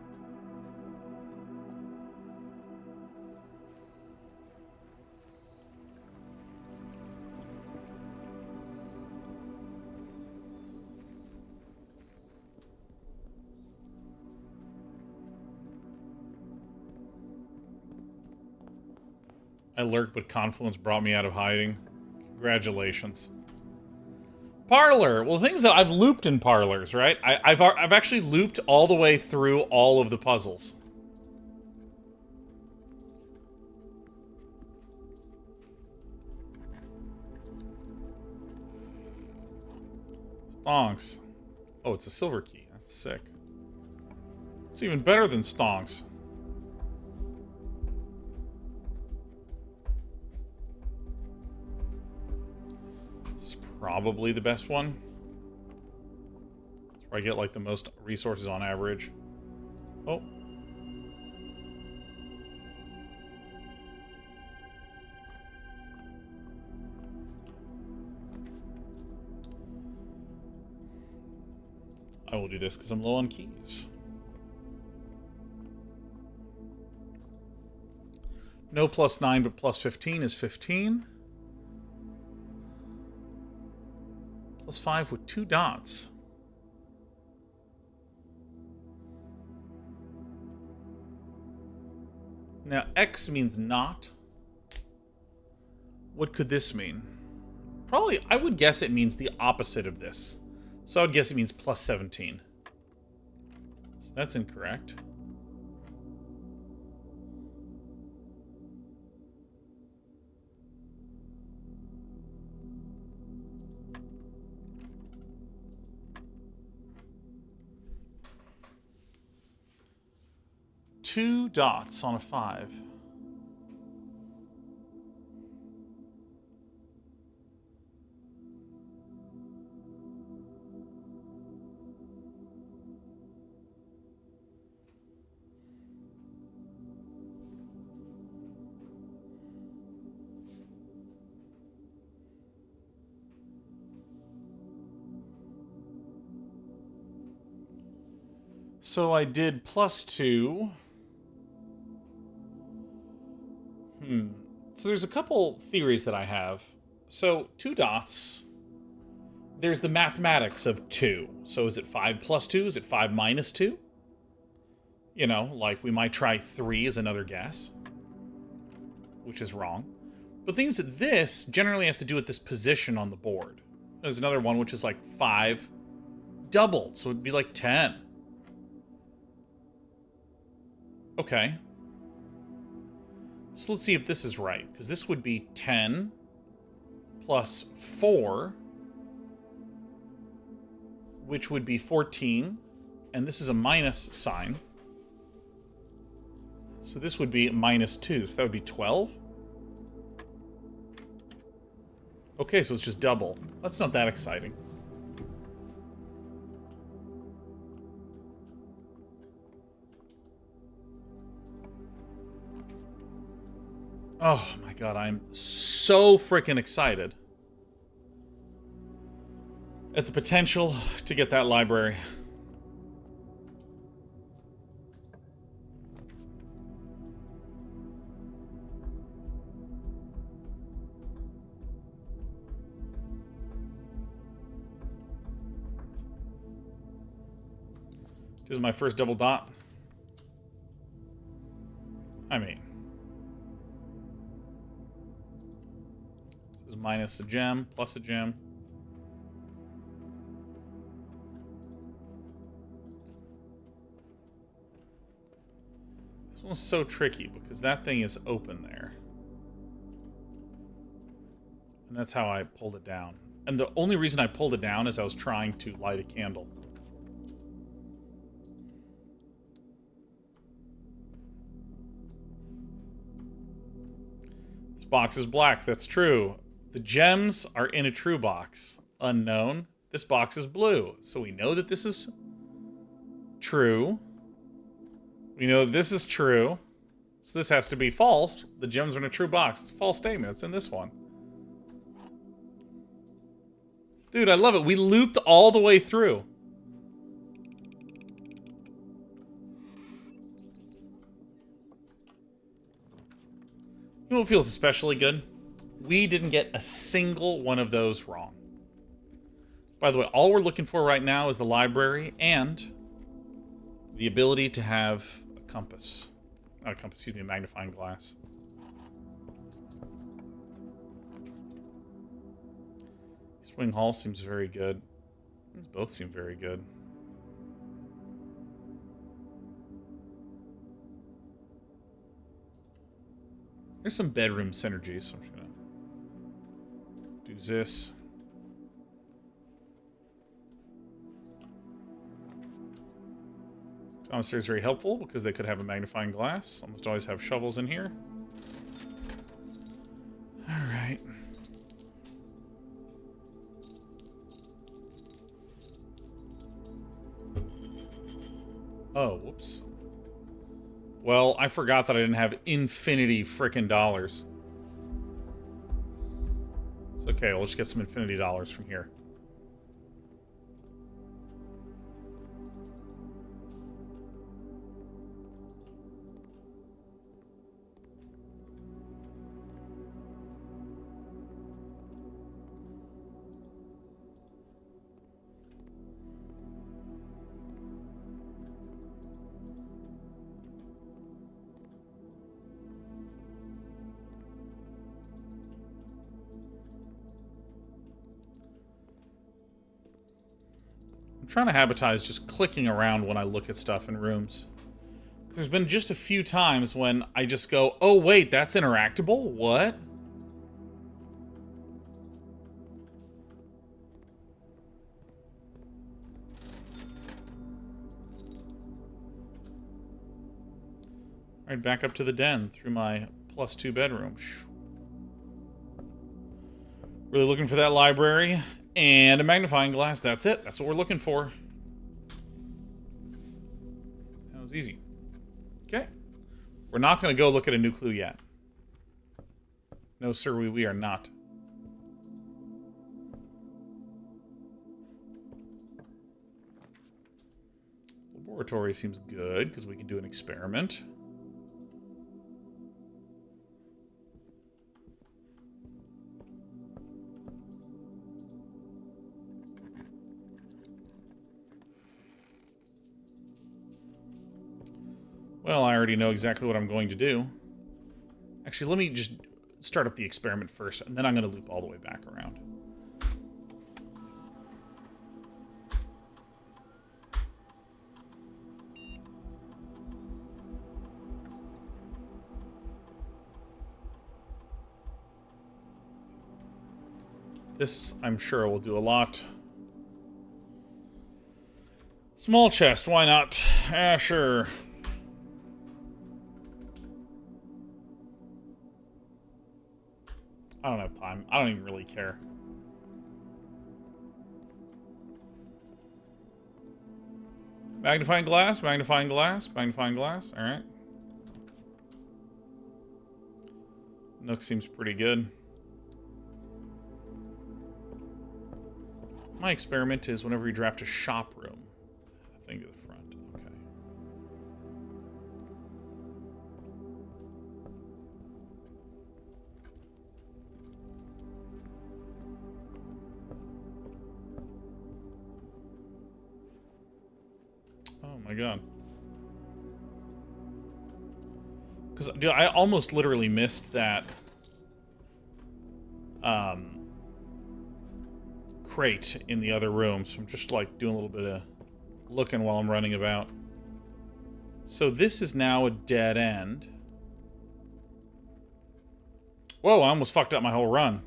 I lurked, but Confluence brought me out of hiding. Congratulations. Parlor. Well, the thing is that I've looped in parlors, right? I've actually looped all the way through all of the puzzles. Stonks. Oh, it's a silver key. That's sick. It's even better than stonks. Probably the best one. That's where I get like the most resources on average. Oh. I will do this because I'm low on keys. No +9, but +15 is 15. +5 with 2 dots. Now, X means not. What could this mean? Probably, I would guess it means the opposite of this. So I would guess it means +17. So that's incorrect. Two dots on a 5. So I did +2. So there's a couple theories that I have. So 2 dots. There's the mathematics of 2. So is it 5 plus 2? Is it 5 minus 2? You know, like we might try 3 as another guess, which is wrong. But the thing is that this generally has to do with this position on the board. There's another one which is like 5 doubled, so it'd be like 10. Okay. So let's see if this is right, because this would be 10 plus 4, which would be 14, and this is a minus sign. So this would be -2, so that would be 12. Okay, so it's just double. That's not that exciting. Oh my god, I'm so freaking excited at the potential to get that library. This is my first double dot. I mean, this is minus a gem, plus a gem. This one's so tricky because that thing is open there. And that's how I pulled it down. And the only reason I pulled it down is I was trying to light a candle. This box is black, that's true. The gems are in a true box. Unknown. This box is blue, so we know that this is true. We know this is true. So this has to be false. The gems are in a true box. It's a false statement. It's in this one. Dude, I love it. We looped all the way through. You know what feels especially good? We didn't get a single one of those wrong. By the way, all we're looking for right now is the library and the ability to have a compass. Not a compass, excuse me, a magnifying glass. Swing Hall seems very good. These both seem very good. There's some bedroom synergy, so I'm just gonna do this. Commissary is very helpful because they could have a magnifying glass. Almost always have shovels in here. Alright. Oh, whoops. Well, I forgot that I didn't have infinity frickin' dollars. It's okay, we'll just get some infinity dollars from here. Trying to habitize just clicking around when I look at stuff in rooms. There's been just a few times when I just go, oh wait, that's interactable? What? Alright, back up to the den through my +2 bedroom. Really looking for that library. And a magnifying glass. That's it. That's what we're looking for. That was easy. Okay. We're not going to go look at a new clue yet. No, sir, we are not. Laboratory seems good, because we can do an experiment. Well, I already know exactly what I'm going to do. Actually, let me just start up the experiment first, and then I'm going to loop all the way back around. This, I'm sure, will do a lot. Small chest, why not? Ah, sure. I don't have time. I don't even really care. Magnifying glass, magnifying glass, magnifying glass. Alright. Nook seems pretty good. My experiment is whenever you draft a shop room. I think of the front. Okay. Oh my god. Because I almost literally missed that crate in the other room, so I'm just like doing a little bit of looking while I'm running about. So this is now a dead end. Whoa, I almost fucked up my whole run.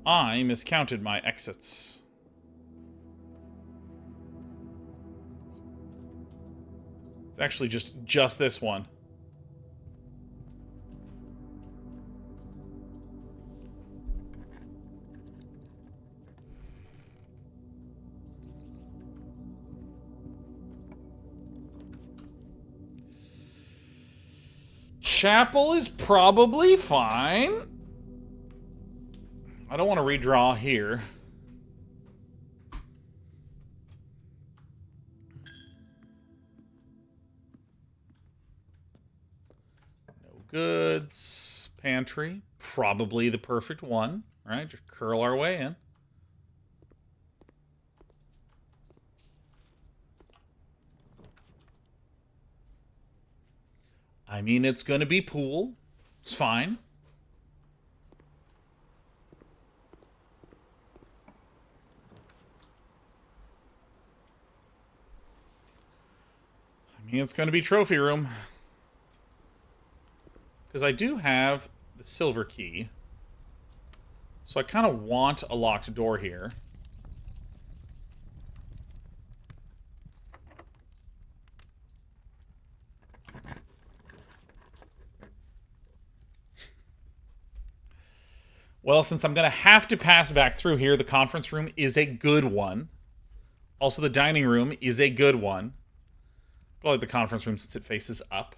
I miscounted my exits. It's actually just this one. Chapel is probably fine. I don't want to redraw here. No goods. Pantry. Probably the perfect one. All right, just curl our way in. I mean, it's going to be pool. It's fine. I mean, it's going to be trophy room. Because I do have the silver key. So I kind of want a locked door here. Well, since I'm going to have to pass back through here, the conference room is a good one. Also, the dining room is a good one. I like the conference room since it faces up.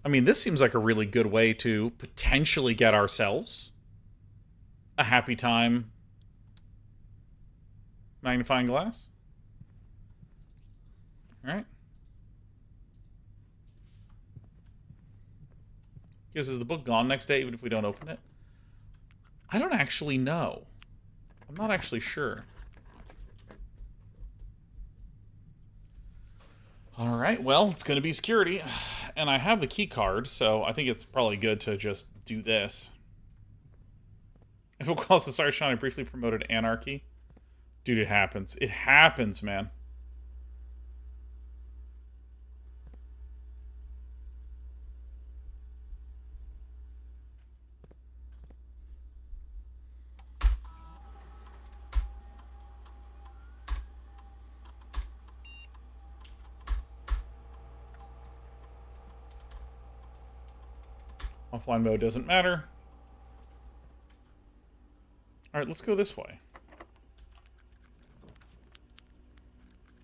I mean, this seems like a really good way to potentially get ourselves a happy time magnifying glass. All right. Guess is the book gone next day even if we don't open it? I don't actually know. I'm not actually sure. All right, well, it's going to be security. And I have the key card, so I think it's probably good to just do this. If it calls the Sorry Sean, I briefly promoted anarchy. Dude, it happens. It happens, man. Offline mode doesn't matter. Alright, let's go this way.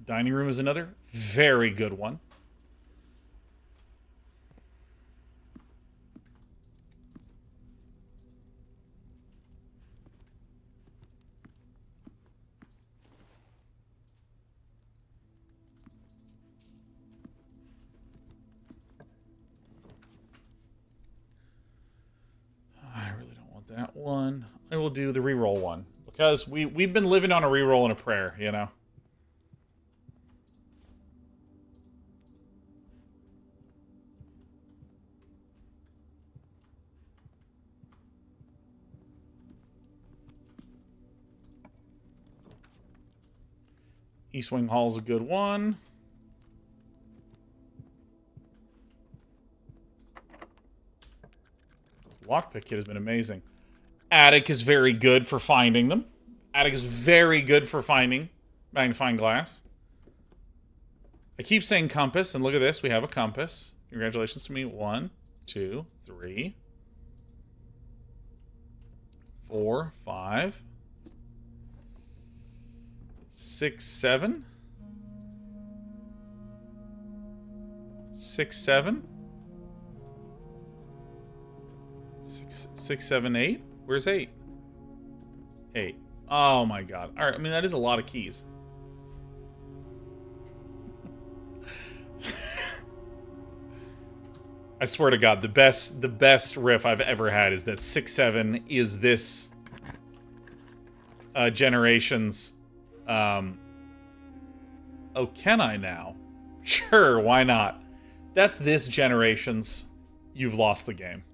Dining room is another very good one. one. I will do the reroll one. Because we've been living on a reroll and a prayer, you know? East Wing Hall's a good one. This lockpick kit has been amazing. Attic is very good for finding them. Attic is very good for finding magnifying glass. I keep saying compass, and look at this. We have a compass. Congratulations to me. 1, 2, 3, 4, 5, 6, 7. 6, 7. 6, 7, 8. Where's 8? 8. Oh my god. Alright, I mean, that is a lot of keys. I swear to God, the best riff I've ever had is that 6, 7 is this generation's. Oh, can I now? Sure, why not? That's this generation's. You've lost the game.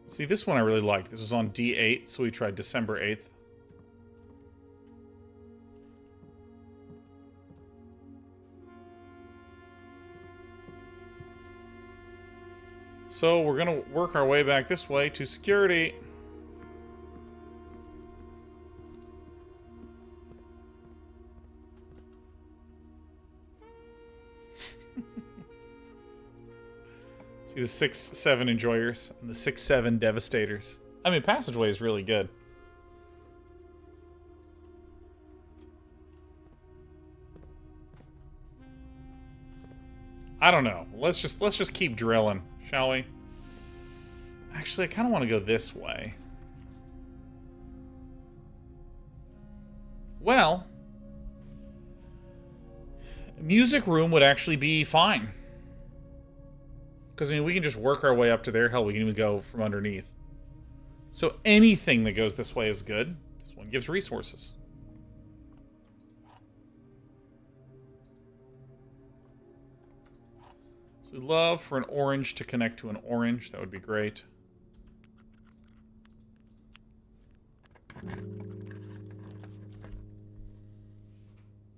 See, this one I really liked. This was on D8, so we tried December 8th. So we're gonna work our way back this way to security. See the 6, 7 enjoyers and the 6, 7 devastators. I mean, Passageway is really good. I don't know. Let's just keep drilling, shall we? Actually, I kind of want to go this way. Well, music room would actually be fine. Because, I mean, we can just work our way up to there. Hell, we can even go from underneath. So anything that goes this way is good. This one gives resources. So we'd love for an orange to connect to an orange. That would be great.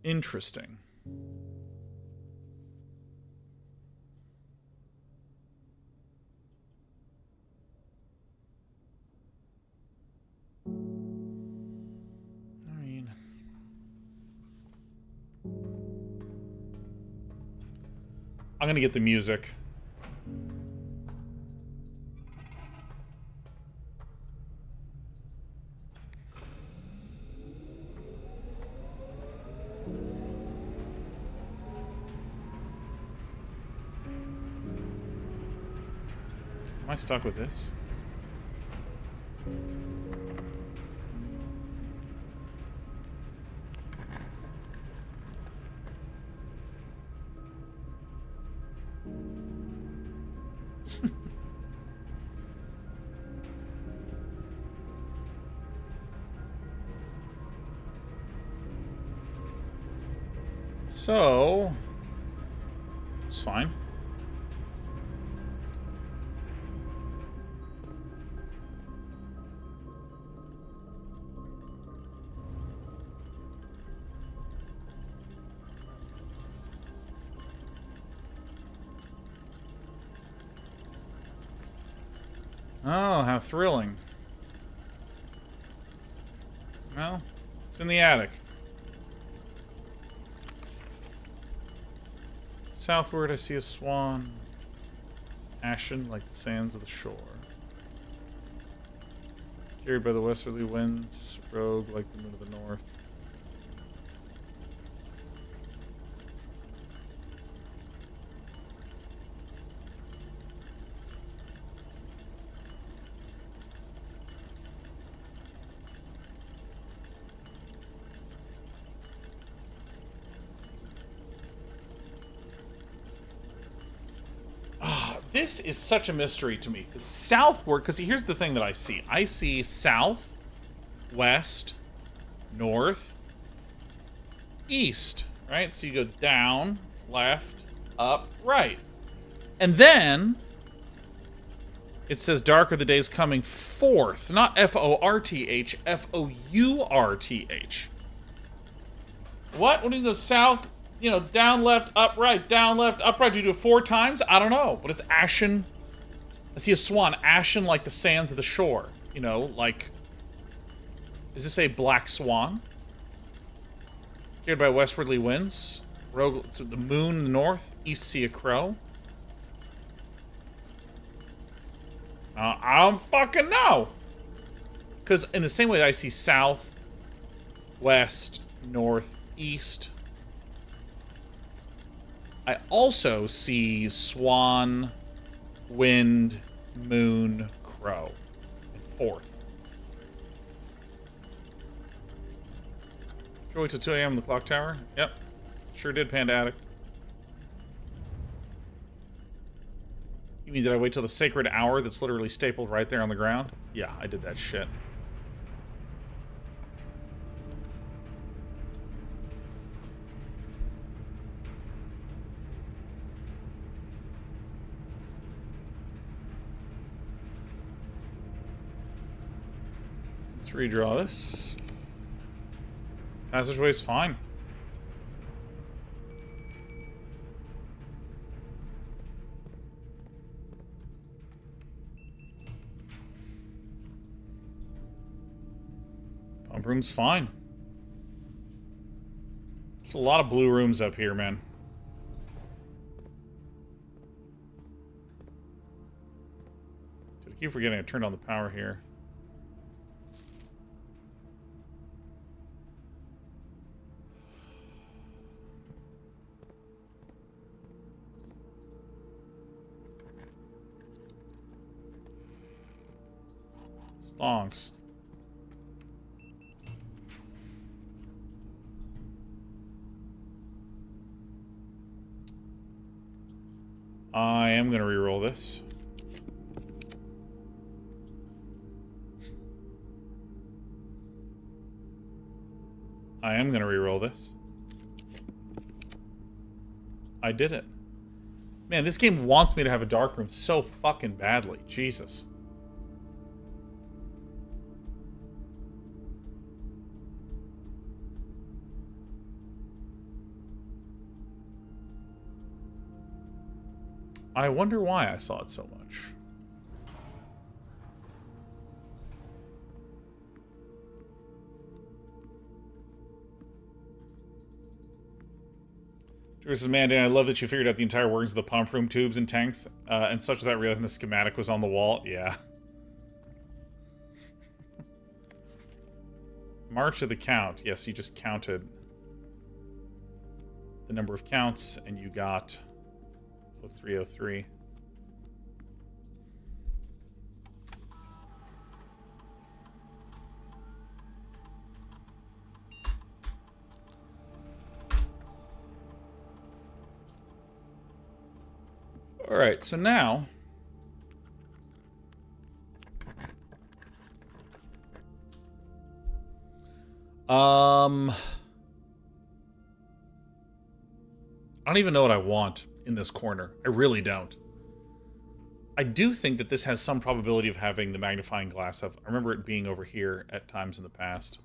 Interesting. I'm gonna get the music. Am I stuck with this? So, it's fine. Oh, how thrilling. Well, it's in the attic. Southward, I see a swan, ashen like the sands of the shore. Carried by the westerly winds, rogue like the moon of the north. This is such a mystery to me. Because southward, because here's the thing that I see. I see south, west, north, east, right? So you go down, left, up, right. And then it says darker the days coming forth. Not F-O-R-T-H, F-O-U-R-T-H. What? When you go south, you know, down, left, up, right, down, left, up, right. Do you do it 4 times? I don't know. But it's ashen. I see a swan, ashen like the sands of the shore. You know, like... Is this a black swan? Carried by westwardly winds. Rogue, so the moon in the north. East see a crow. I don't fucking know. Because in the same way that I see south, west, north, east, I also see swan, wind, moon, crow, and fourth. Should we wait till 2 a.m. in the clock tower? Yep. Sure did, Panda Addict. You mean, did I wait till the sacred hour that's literally stapled right there on the ground? Yeah, I did that shit. Let's redraw this. Passageway's fine. Pump room's fine. There's a lot of blue rooms up here, man. Dude, I keep forgetting I turned on the power here. Stonks. I am going to reroll this. I am going to reroll this. I did it. Man, this game wants me to have a dark room so fucking badly. Jesus. I wonder why I saw it so much. Versus Mandy, I love that you figured out the entire workings of the pump room tubes and tanks, and such without realizing the schematic was on the wall. Yeah. March of the count. Yes, you just counted the number of counts, and you got 0303. All right, so now I don't even know what I want in this corner. I really don't. I do think that this has some probability of having the magnifying glass of. I remember it being over here at times in the past.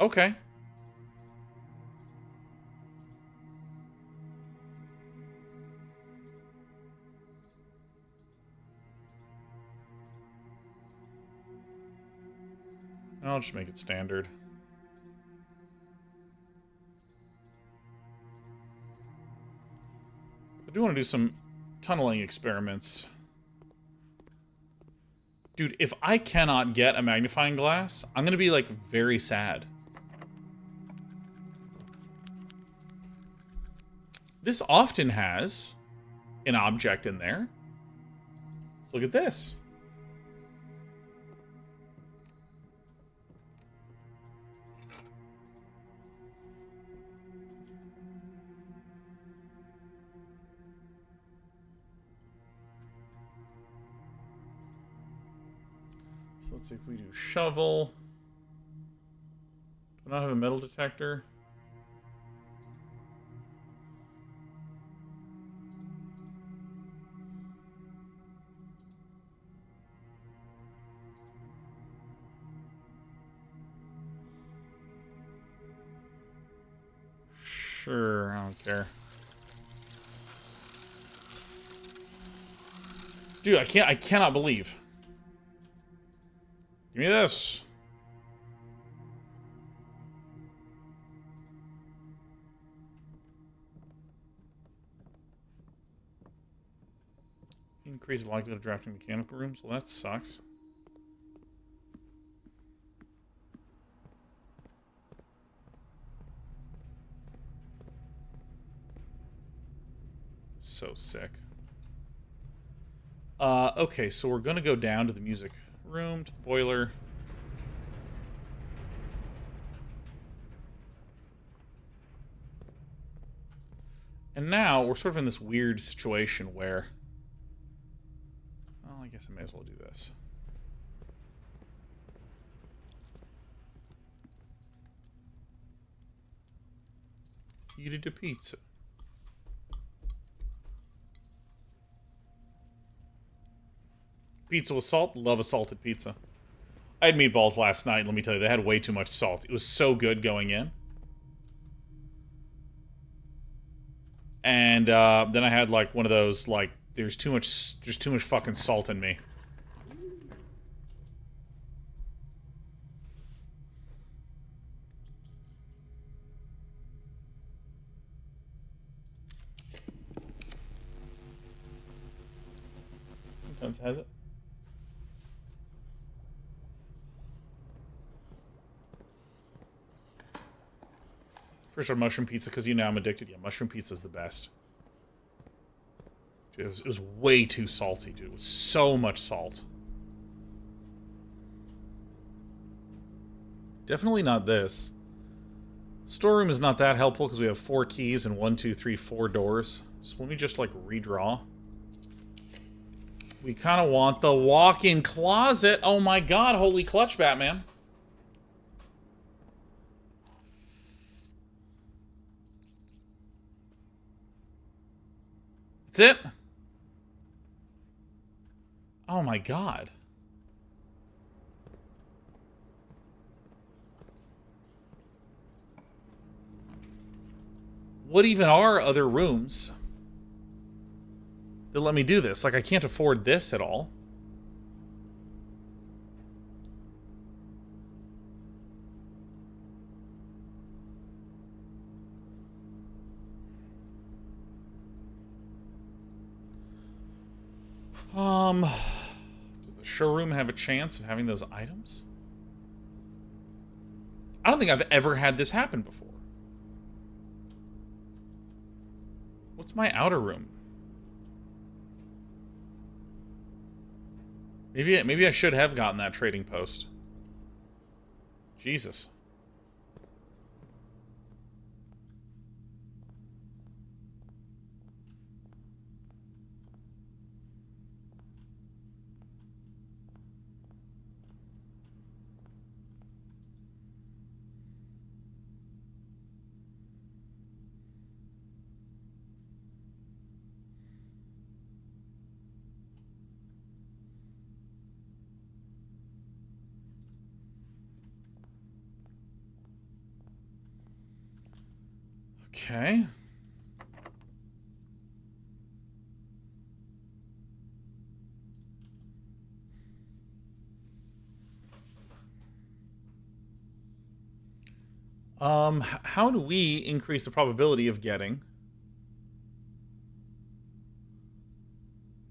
Okay. I'll just make it standard. I do want to do some tunneling experiments. Dude, if I cannot get a magnifying glass, I'm going to be, like, very sad. This often has an object in there. Let's look at this. let's see if we do shovel. Do I not have a metal detector? Sure, I don't care. Dude, I cannot believe. Give me this. Increase the likelihood of drafting mechanical rooms. Well, that sucks. So sick. Okay, so we're gonna go down to the music room, to the boiler. And now we're sort of in this weird situation where... Well, I guess I may as well do this. Eat a pizza. Pizza with salt? Love a salted pizza. I had meatballs last night, let me tell you, they had way too much salt. It was so good going in. And then I had like one of those, like, there's too much fucking salt in me. Sometimes has it. First on mushroom pizza, because you know I'm addicted. Yeah, mushroom pizza is the best. Dude, it was way too salty, dude. It was so much salt. Definitely not this. Storeroom is not that helpful because we have 4 keys and 1, 2, 3, 4 doors. So let me just, like, redraw. We kind of want the walk-in closet. Oh my god, holy clutch, Batman. That's it? Oh my god. What even are other rooms that let me do this? Like, I can't afford this at all. Does the showroom have a chance of having those items? I don't think I've ever had this happen before. What's my outer room? Maybe I should have gotten that trading post. Jesus. Okay. How do we increase the probability of getting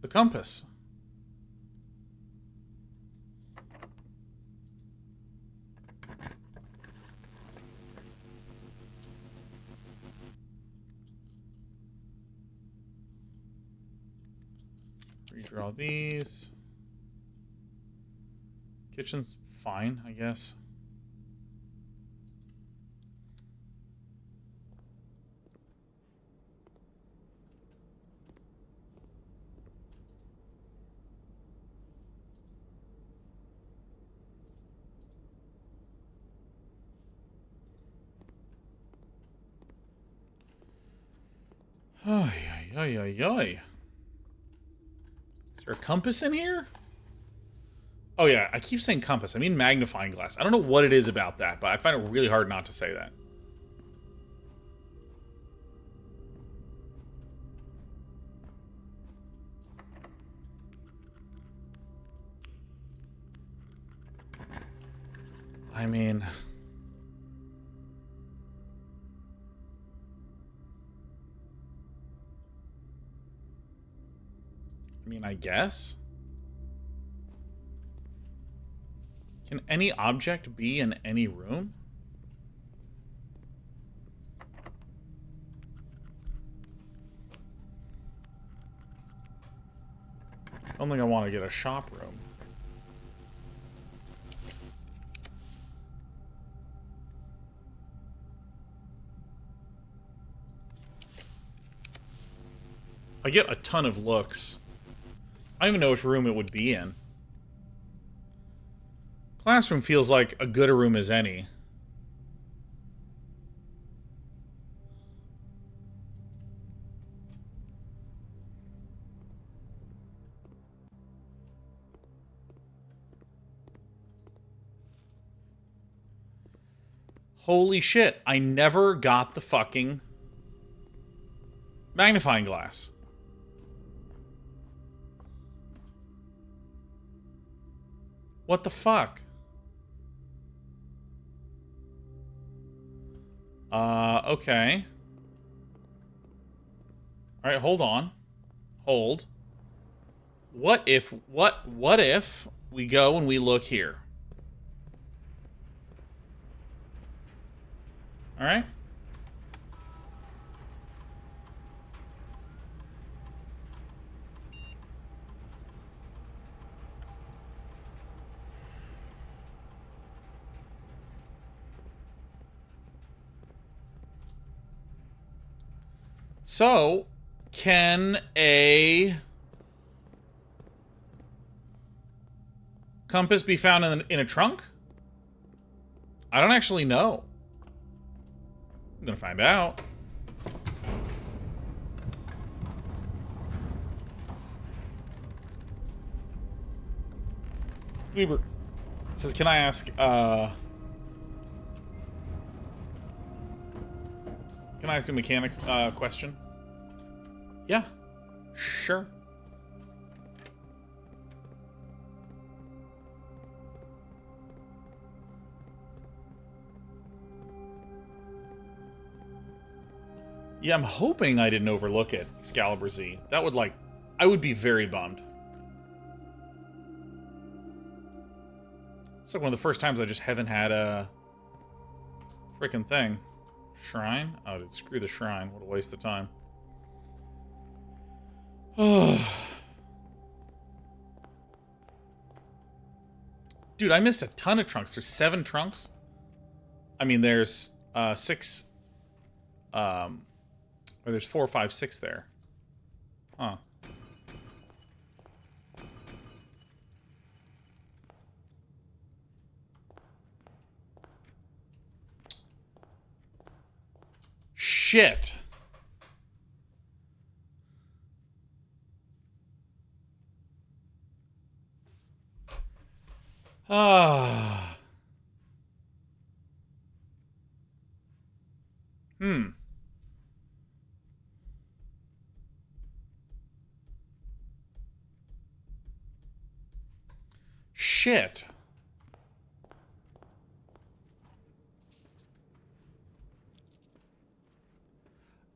the compass? Redraw these. Kitchen's fine, I guess. Ay, ay, ay, ay, ay. Is there a compass in here? Oh yeah, I keep saying compass. I mean magnifying glass. I don't know what it is about that, but I find it really hard not to say that. I mean... I guess? Can any object be in any room? I don't think I want to get a shop room. I get a ton of looks. I don't even know which room it would be in. Classroom feels like a good a room as any. Holy shit, I never got the fucking magnifying glass. What the fuck? Okay. Alright, hold on. Hold. What if we go and we look here? Alright? So, can a compass be found in a trunk? I don't actually know. I'm gonna find out. Weber says, can I ask, can I ask a mechanic question? Yeah, sure. Yeah, I'm hoping I didn't overlook it, Excalibur Z. That would, like... I would be very bummed. It's like one of the first times I just haven't had a... frickin' thing. Shrine? Oh, dude, screw the shrine. What a waste of time. Dude, I missed a ton of trunks. There's 7 trunks. I mean, there's 6... or there's 4, 5, 6 there. Huh. Shit. Ah. Shit.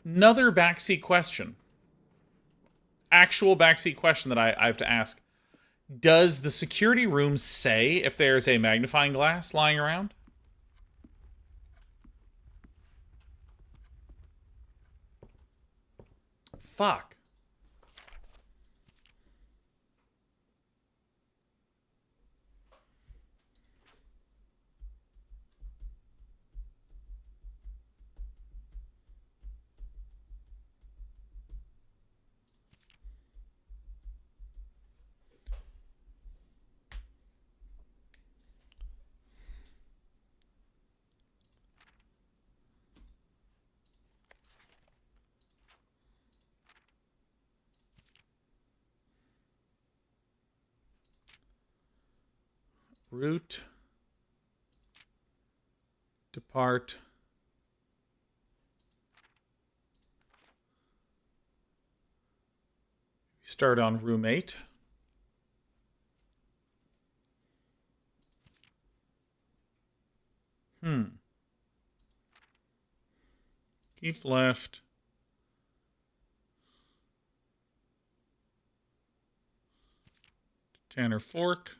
Another backseat question. Actual backseat question that I have to ask. Does the security room say if there's a magnifying glass lying around? Fuck. root, depart, start on room 8. Keep left. Tanner Fork.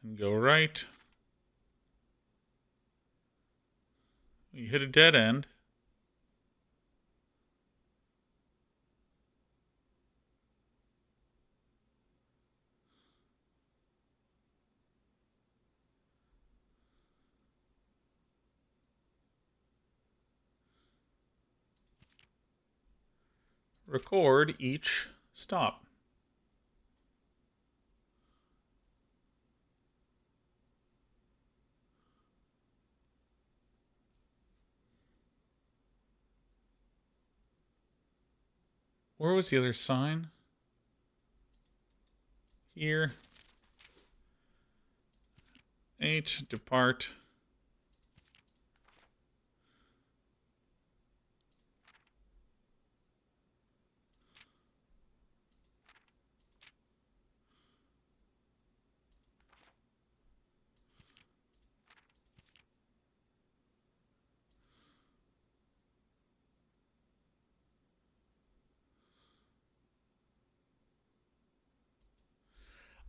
And go right. You hit a dead end. Record each stop. Where was the other sign? Here. 8, depart.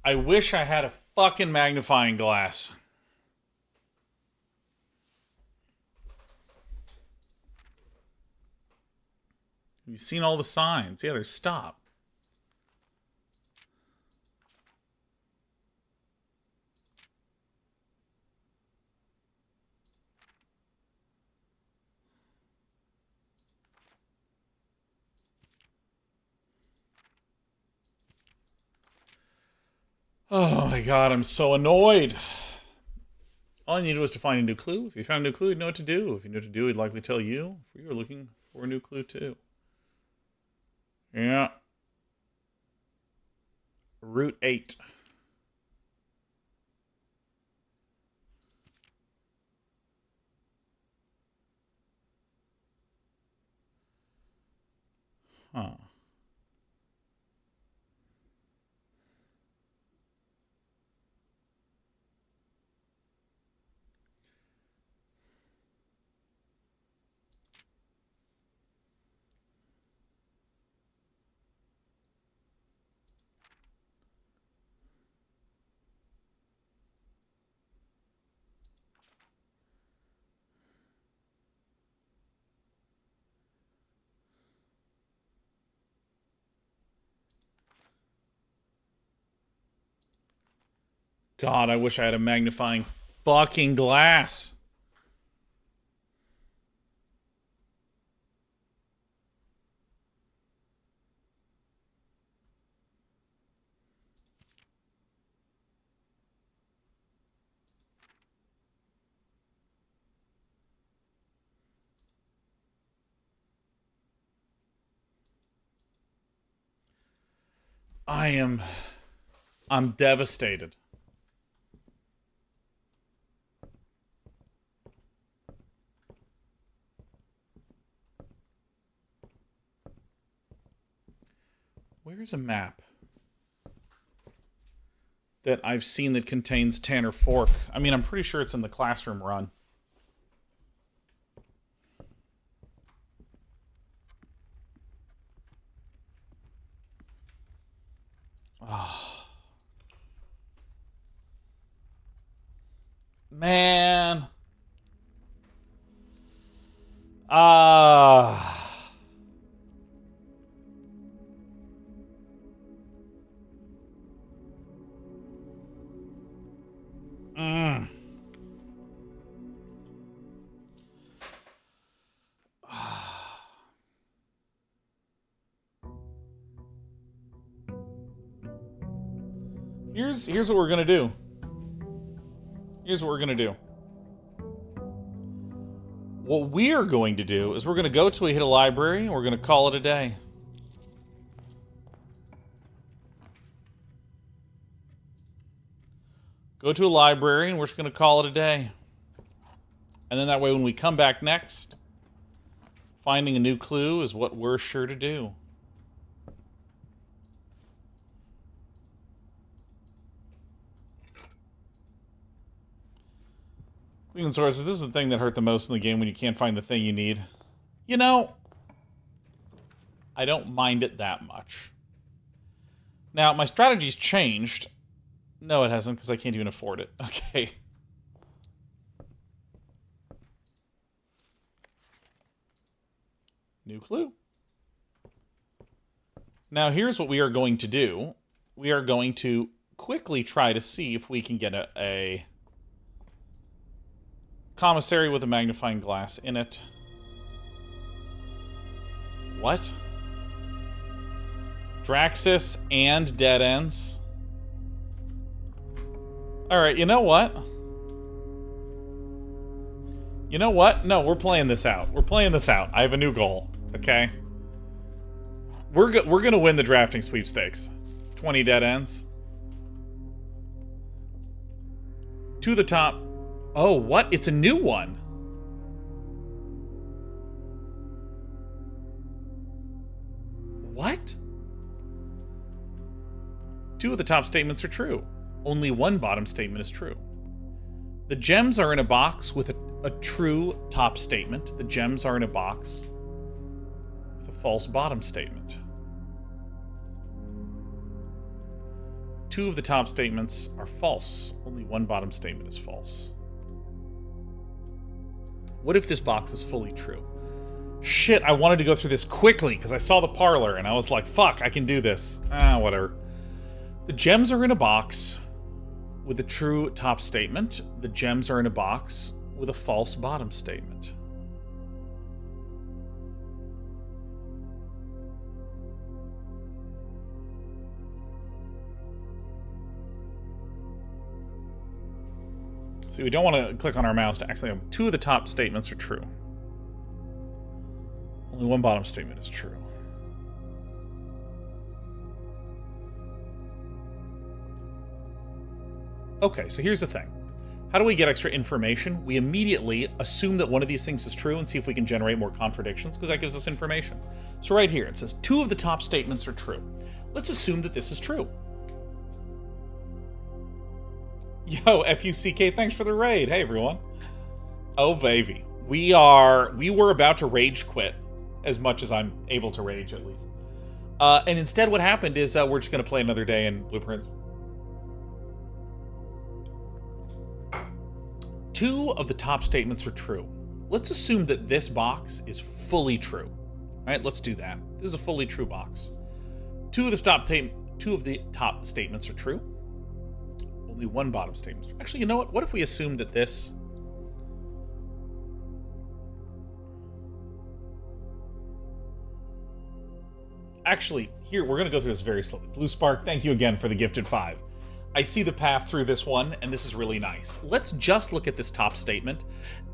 I wish I had a fucking magnifying glass. Have you seen all the signs? Yeah, there's stop. Oh my god, I'm so annoyed. All I needed was to find a new clue. If you found a new clue, you'd know what to do. If you knew what to do, he'd likely tell you. If you were looking for a new clue too. Yeah. Route 8. Huh. God, I wish I had a magnifying fucking glass. I'm devastated. Where's a map that I've seen that contains Tanner Fork? I mean, I'm pretty sure it's in the classroom run. Oh. Man. Here's what we're gonna do. Here's what we're gonna do. What we're going to do is we're gonna go till we hit a library and we're gonna call it a day. Go to a library, and we're just going to call it a day. And then that way, when we come back next, finding a new clue is what we're sure to do. Cleveland sources, this is the thing that hurt the most in the game when you can't find the thing you need. You know, I don't mind it that much. Now, my strategy's changed. No, it hasn't, because I can't even afford it. Okay. New clue. Now, here's what we are going to do. We are going to quickly try to see if we can get a commissary with a magnifying glass in it. What? Draxus and dead ends? Alright, you know what? You know what? No, we're playing this out. We're playing this out. I have a new goal, okay? We're gonna win the drafting sweepstakes. 20 dead ends. To the top. Oh, what? It's a new one. What? 2 of the top statements are true. Only 1 bottom statement is true. The gems are in a box with a true top statement. The gems are in a box with a false bottom statement. 2 of the top statements are false. Only 1 bottom statement is false. What if this box is fully true? Shit, I wanted to go through this quickly because I saw the parlor and I was like, fuck, I can do this. Whatever. The gems are in a box with a true top statement. The gems are in a box with a false bottom statement. See, we don't want to click on our mouse to actually... 2 of the top statements are true. Only 1 bottom statement is true. Okay, so here's the thing. How do we get extra information? We immediately assume that one of these things is true and see if we can generate more contradictions, because that gives us information. So right here, it says 2 of the top statements are true. Let's assume that this is true. Yo, FUCK, thanks for the raid. Hey, everyone. Oh, baby. We were about to rage quit, as much as I'm able to rage, at least. And instead what happened is we're just going to play another day in Blueprints. 2 of the top statements are true. Let's assume that this box is fully true. All right, let's do that. This is a fully true box. 2 of the top statements are true. Only 1 bottom statement is true. Actually, you know what? What if we assume that this... Actually, here, we're going to go through this very slowly. Blue Spark, thank you again for the gifted 5. I see the path through this one, and this is really nice. Let's just look at this top statement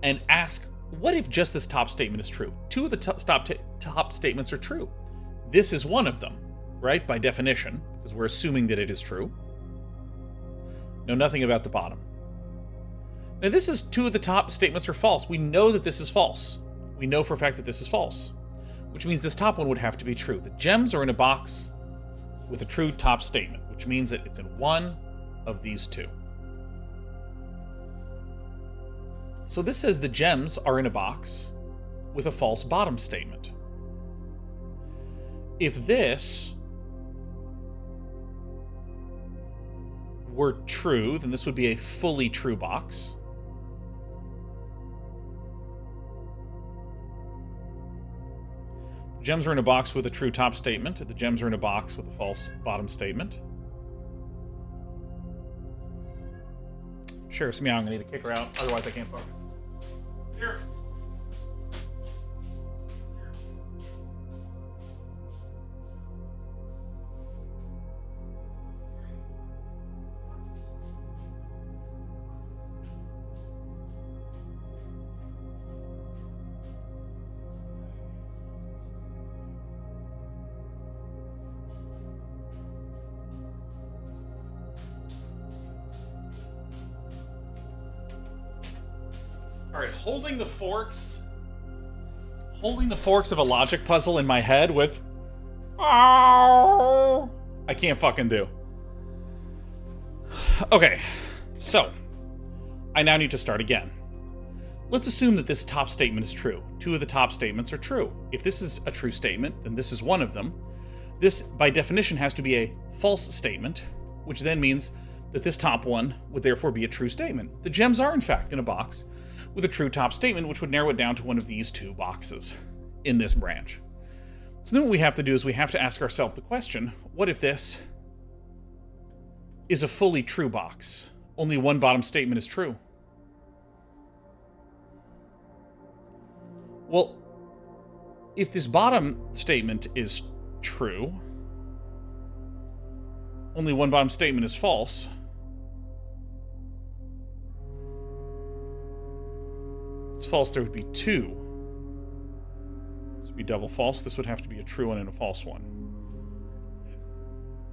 and ask, what if just this top statement is true? 2 of the top statements are true. This is one of them, right? By definition, because we're assuming that it is true. Know nothing about the bottom. Now, this is 2 of the top statements are false. We know that this is false. We know for a fact that this is false, which means this top one would have to be true. The gems are in a box with a true top statement, which means that it's in one of these 2. So this says the gems are in a box with a false bottom statement. If this were true, then this would be a fully true box. The gems are in a box with a true top statement. The gems are in a box with a false bottom statement. Sheriff's meowing. I need to kick her out, otherwise I can't focus. Here. All right, holding the forks of a logic puzzle in my head with I can't fucking do. Okay, so I now need to start again. Let's assume that this top statement is true. Two of the top statements are true. If this is a true statement, then this is one of them. This, by definition, has to be a false statement, which then means that this top one would therefore be a true statement. The gems are, in fact, in a box with a true top statement, which would narrow it down to one of these two boxes in this branch. So then what we have to do is we have to ask ourselves the question, what if this is a fully true box? Only one bottom statement is true. Well, if this bottom statement is true, only one bottom statement is false. If it's false, there would be two. This would be double false. This would have to be a true one and a false one.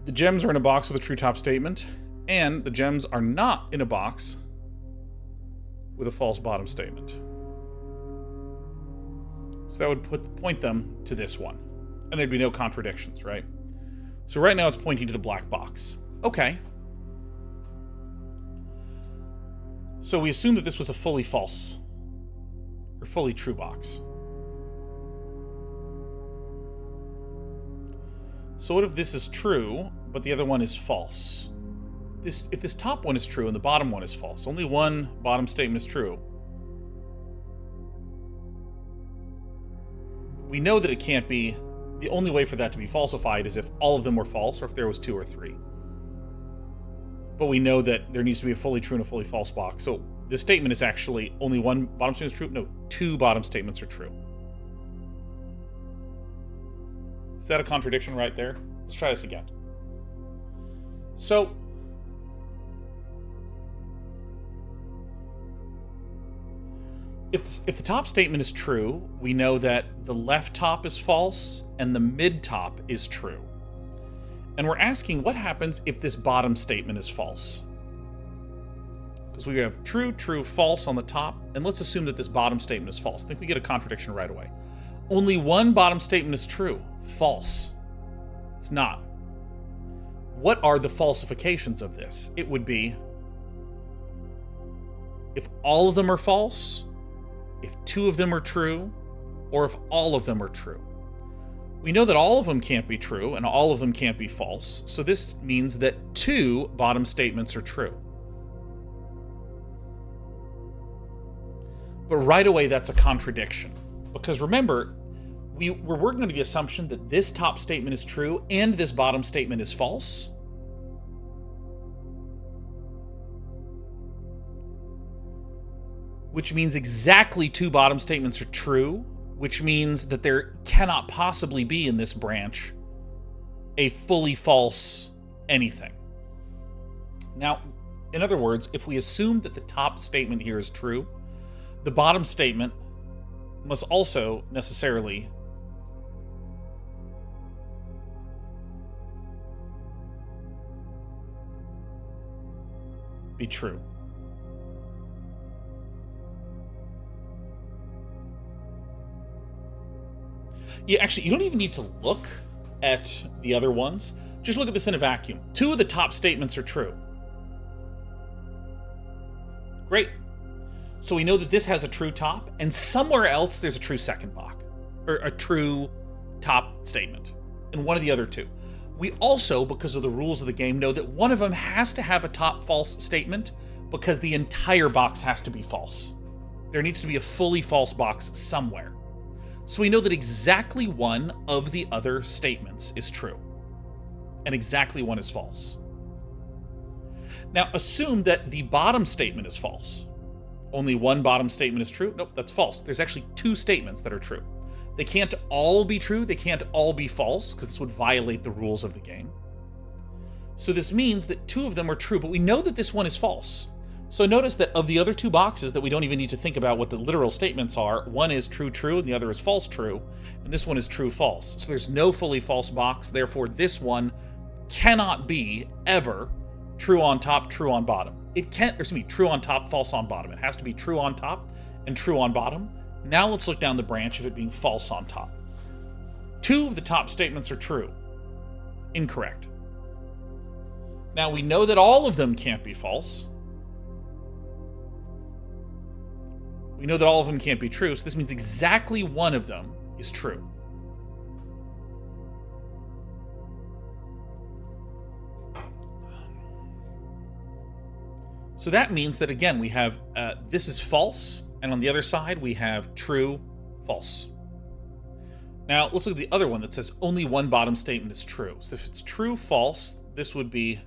The gems are in a box with a true top statement, and the gems are not in a box with a false bottom statement. So that would point them to this one. And there'd be no contradictions, right? So right now it's pointing to the black box. Okay. So we assume that this was a fully false or fully true box. So what if this is true, but the other one is false? If this top one is true and the bottom one is false, only one bottom statement is true. We know that it can't be, the only way for that to be falsified is if all of them were false or if there was two or three. But we know that there needs to be a fully true and a fully false box. So this statement is actually only one bottom statement is true. No, two bottom statements are true. Is that a contradiction right there? Let's try this again. So if the top statement is true, we know that the left top is false and the mid top is true. And we're asking what happens if this bottom statement is false? Because we have true, true, false on the top, and let's assume that this bottom statement is false. I think we get a contradiction right away. Only one bottom statement is true. False. It's not. What are the falsifications of this? It would be if all of them are false, if two of them are true, or if all of them are true. We know that all of them can't be true and all of them can't be false, so this means that two bottom statements are true. But right away, that's a contradiction. Because remember, we're working under the assumption that this top statement is true and this bottom statement is false. Which means exactly two bottom statements are true, which means that there cannot possibly be in this branch a fully false anything. Now, in other words, if we assume that the top statement here is true, the bottom statement must also necessarily be true. Yeah, actually, you don't even need to look at the other ones. Just look at this in a vacuum. Two of the top statements are true. Great. So we know that this has a true top, and somewhere else there's a true second box, or a true top statement, in one of the other two. We also, because of the rules of the game, know that one of them has to have a top false statement because the entire box has to be false. There needs to be a fully false box somewhere. So we know that exactly one of the other statements is true, and exactly one is false. Now, assume that the bottom statement is false. Only one bottom statement is true. Nope, that's false. There's actually two statements that are true. They can't all be true. They can't all be false, because this would violate the rules of the game. So this means that two of them are true, but we know that this one is false. So notice that of the other two boxes that we don't even need to think about what the literal statements are, one is true, true, and the other is false, true, and this one is true, false. So there's no fully false box, therefore this one cannot be, ever, true on top, true on bottom. It can't, or excuse me, true on top, false on bottom. It has to be true on top and true on bottom. Now let's look down the branch of it being false on top. 2 of the top statements are true. Incorrect. Now we know that all of them can't be false. We know that all of them can't be true, so this means exactly one of them is true. So that means that, again, we have this is false, and on the other side we have true, false. Now, let's look at the other one that says only one bottom statement is true. So if it's true, false, this would be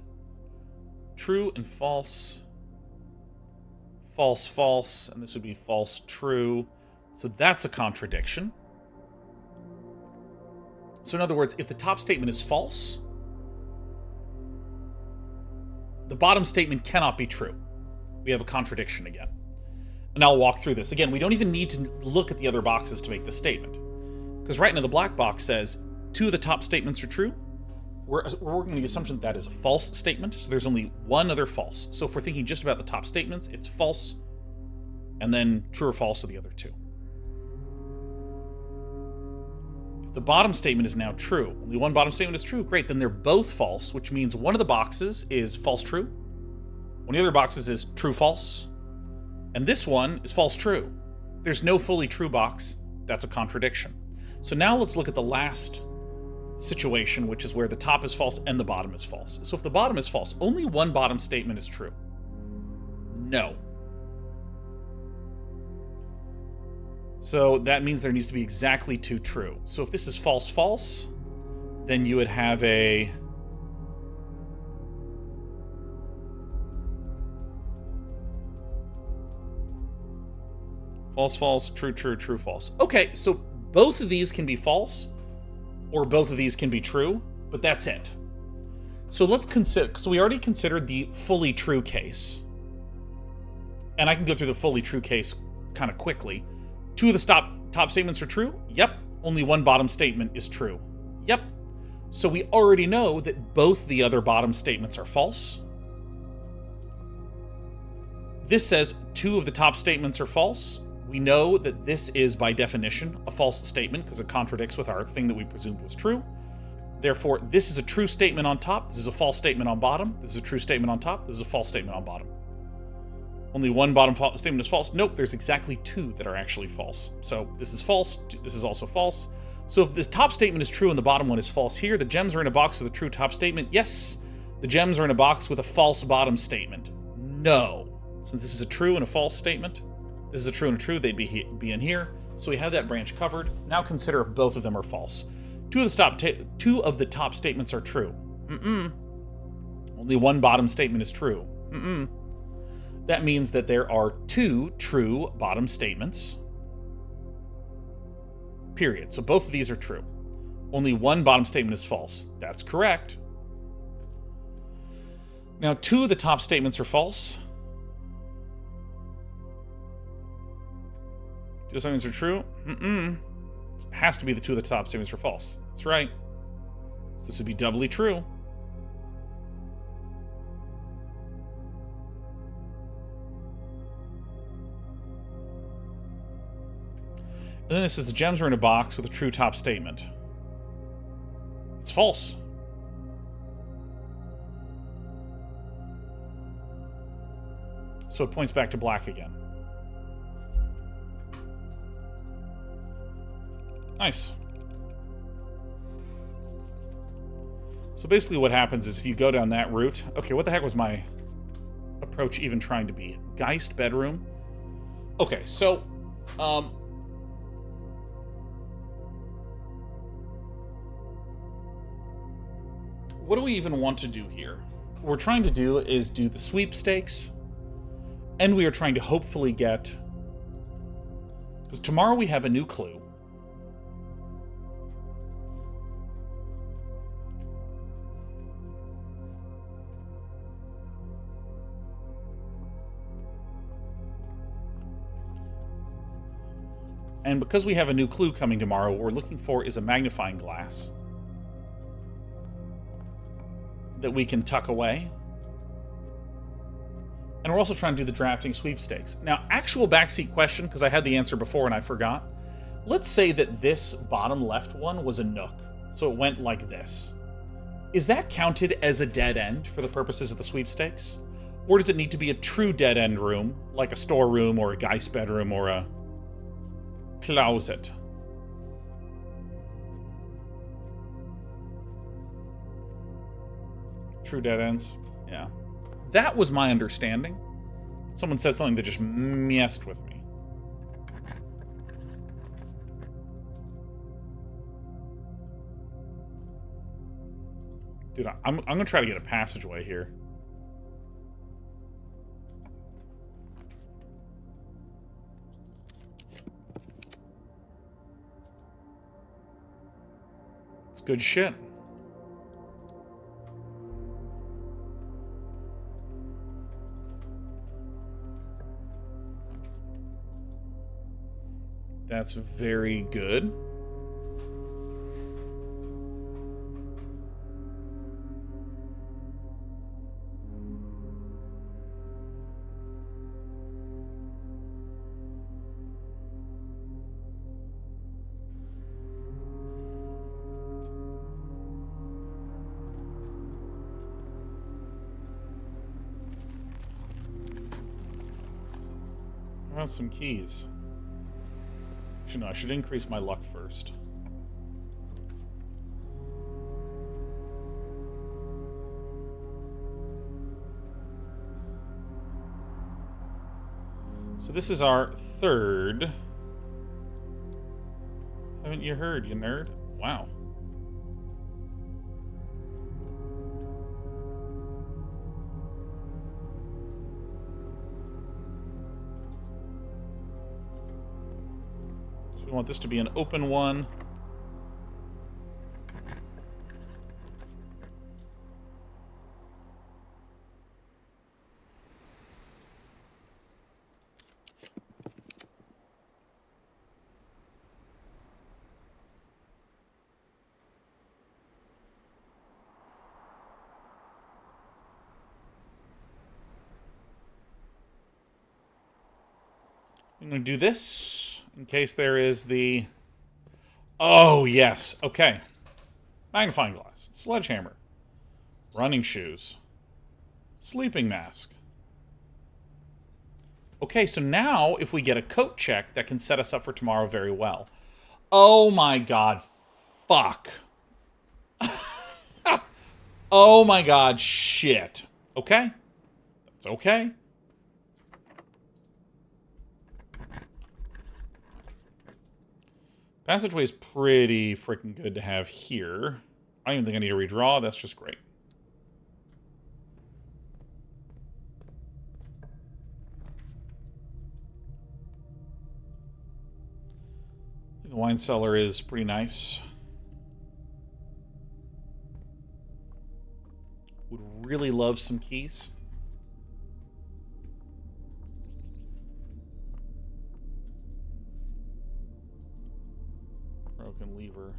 true and false, false, false, and this would be false, true. So that's a contradiction. So in other words, if the top statement is false, the bottom statement cannot be true. We have a contradiction again. And I'll walk through this. Again, we don't even need to look at the other boxes to make this statement. Because right now the black box says 2 of the top statements are true. We're working on the assumption that is a false statement, so there's only one other false. So if we're thinking just about the top statements, it's false, and then true or false are the other 2. If the bottom statement is now true, only one bottom statement is true, great, then they're both false, which means one of the boxes is false true, one of the other boxes is true false, and this one is false true. There's no fully true box. That's a contradiction. So now let's look at the last situation, which is where the top is false and the bottom is false. So if the bottom is false, only one bottom statement is true. No. So that means there needs to be exactly 2 true. So if this is false, false, then you would have a false, false, true, true, true, false. Okay, so both of these can be false, or both of these can be true, but that's it. So let's consider, so we already considered the fully true case. And I can go through the fully true case kind of quickly. 2 of the top statements are true? Yep. Only one bottom statement is true? Yep. So we already know that both the other bottom statements are false. This says 2 of the top statements are false. We know that this is, by definition, a false statement because it contradicts with our thing that we presumed was true. Therefore, this is a true statement on top. This is a false statement on bottom. This is a true statement on top. This is a false statement on bottom. Only one bottom statement is false. Nope, there's exactly 2 that are actually false. So this is false. This is also false. So if this top statement is true and the bottom one is false here, the gems are in a box with a true top statement. Yes, the gems are in a box with a false bottom statement. No. Since this is a true and a false statement, this is a true and a true, they'd be in here. So we have that branch covered. Now consider if both of them are false. 2 of the top statements are true. Only one bottom statement is true. That means that there are 2 true bottom statements. Period. So both of these are true. Only one bottom statement is false. That's correct. Now 2 of the top statements are false. 2 statements are true? It has to be the 2 of the top statements are false. That's right. So this would be doubly true. And then it says the gems are in a box with a true top statement. It's false. So it points back to black again. Nice. So basically what happens is if you go down that route... Okay, what the heck was my approach even trying to be? Geist bedroom? Okay, so... what do we even want to do here? What we're trying to do is do the sweepstakes, and we are trying to hopefully get... Because tomorrow we have a new clue. And because we have a new clue coming tomorrow, what we're looking for is a magnifying glass that we can tuck away. And we're also trying to do the drafting sweepstakes. Now, actual backseat question, because I had the answer before and I forgot. Let's say that this bottom left one was a nook. So it went like this. Is that counted as a dead end for the purposes of the sweepstakes? Or does it need to be a true dead end room, like a storeroom or a Geist bedroom or a closet? True dead ends? Yeah. That was my understanding. Someone said something that just messed with me. Dude, I'm going to try to get a passageway here. It's good shit. That's very good. I want some keys. Actually, no, I should increase my luck first. So this is our third. Haven't you heard, you nerd? Wow. So we want this to be an open one. I'm going to do this in case there is the... Oh, yes. Okay. Magnifying glass. Sledgehammer. Running shoes. Sleeping mask. Okay, so now if we get a coat check, that can set us up for tomorrow very well. Oh my god. Fuck. Oh my god. Shit. Okay. That's okay. Passageway is pretty freaking good to have here. I don't even think I need to redraw. That's just great. I think the wine cellar is pretty nice. Would really love some keys. Broken lever.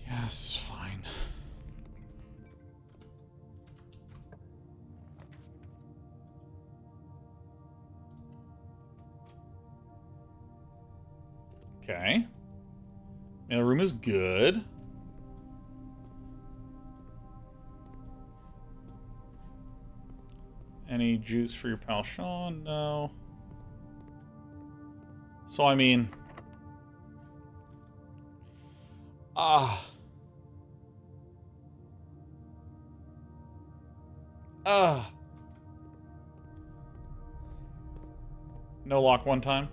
Yes, fine. Okay. Mail room is good. Any juice for your pal Sean? No. So, I mean... No lock one time?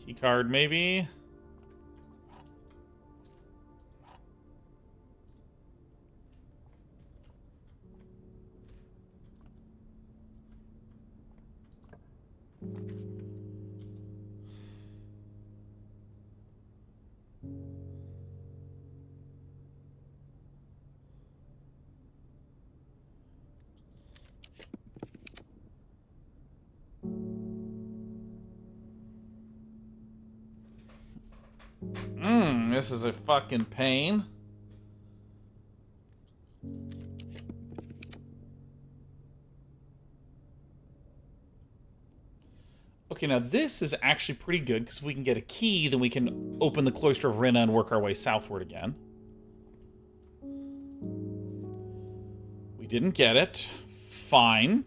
Key card, maybe? this is a fucking pain. Okay, now this is actually pretty good, because if we can get a key, then we can open the Cloister of Rinna and work our way southward again. We didn't get it. Fine.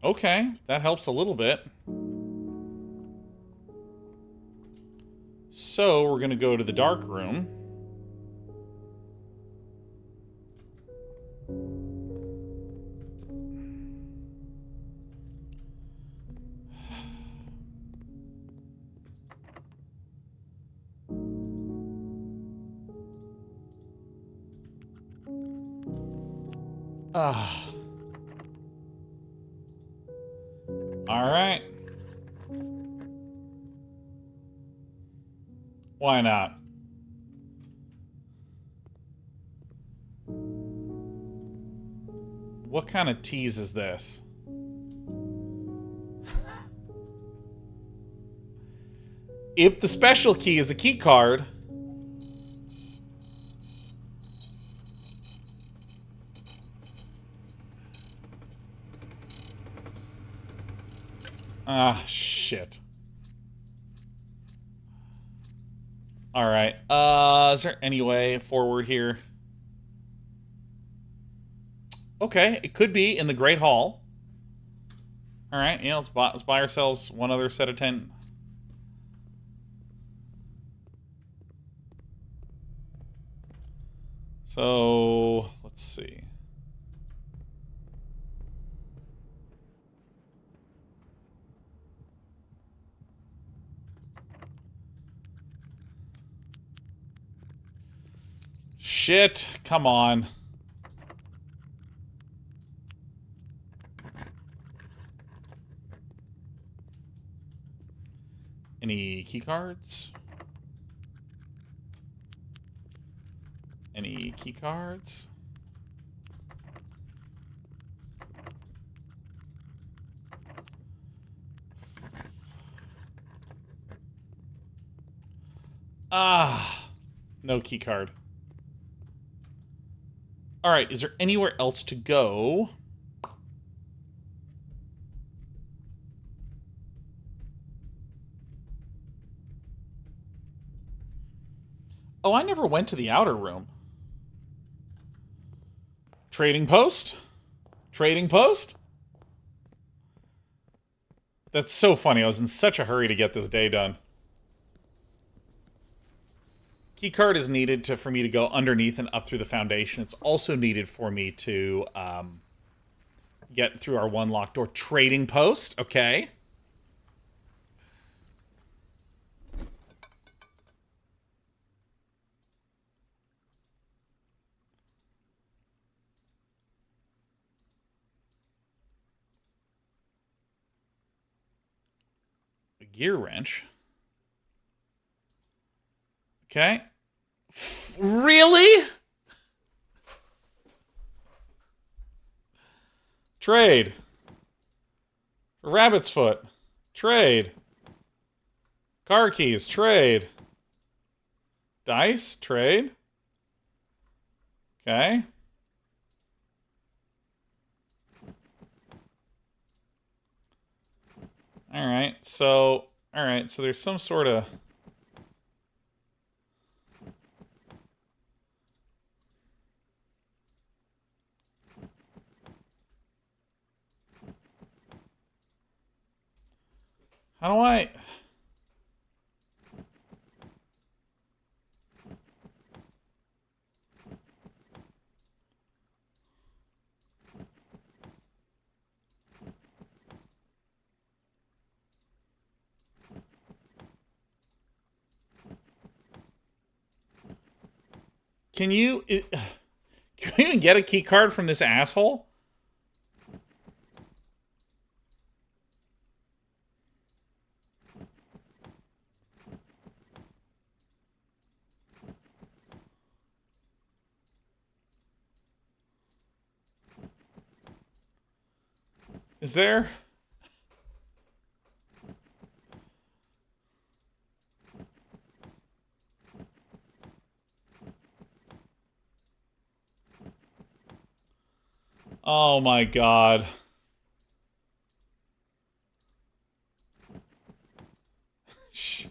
Okay, that helps a little bit. So, we're going to go to the dark room. Ah. All right. Why not? What kind of tease is this? If the special key is a key card... Ah, shit. Alright, is there any way forward here? Okay, it could be in the Great Hall. Alright, yeah, let's buy ourselves one other set of 10. So, let's see. Shit, come on. Any key cards? Any key cards? Ah, no key card. All right, is there anywhere else to go? Oh, I never went to the outer room. Trading post? Trading post? That's so funny. I was in such a hurry to get this day done. Keycard is needed for me to go underneath and up through the foundation. It's also needed for me to get through our one locked door. Trading post, okay. A gear wrench. Okay. Really? Trade. Rabbit's foot. Trade. Car keys. Trade. Dice. Trade. Okay. Alright, so there's some sort of... How do I... Can you even get a key card from this asshole? Is there? Oh my god. Shh.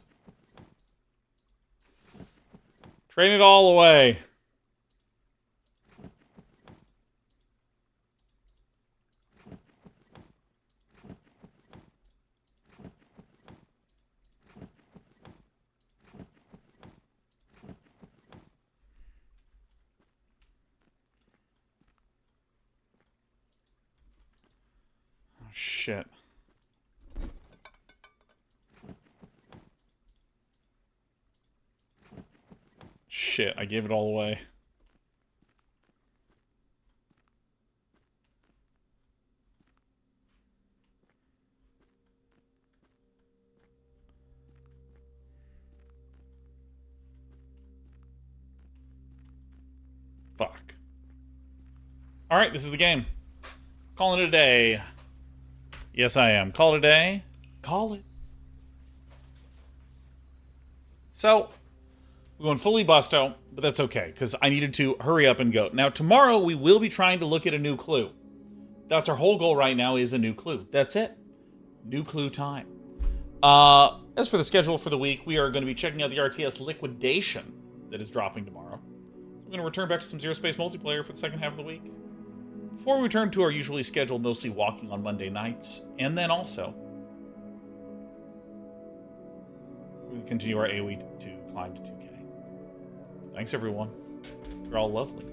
Train it all away. Oh, shit. Shit, I gave it all away. Fuck. Alright, this is the game. Calling it a day. Yes, I am. Call it a day. Call it. So, we're going fully busto, but that's okay, because I needed to hurry up and go. Now, tomorrow we will be trying to look at a new clue. That's our whole goal right now, is a new clue. That's it. New clue time. As for the schedule for the week, we are going to be checking out the RTS Liquidation that is dropping tomorrow. We're going to return back to some Zero Space multiplayer for the second half of the week. Before we return to our usually scheduled mostly walking on Monday nights, and then also we continue our AoE to climb to 2K. Thanks, everyone. You're all lovely.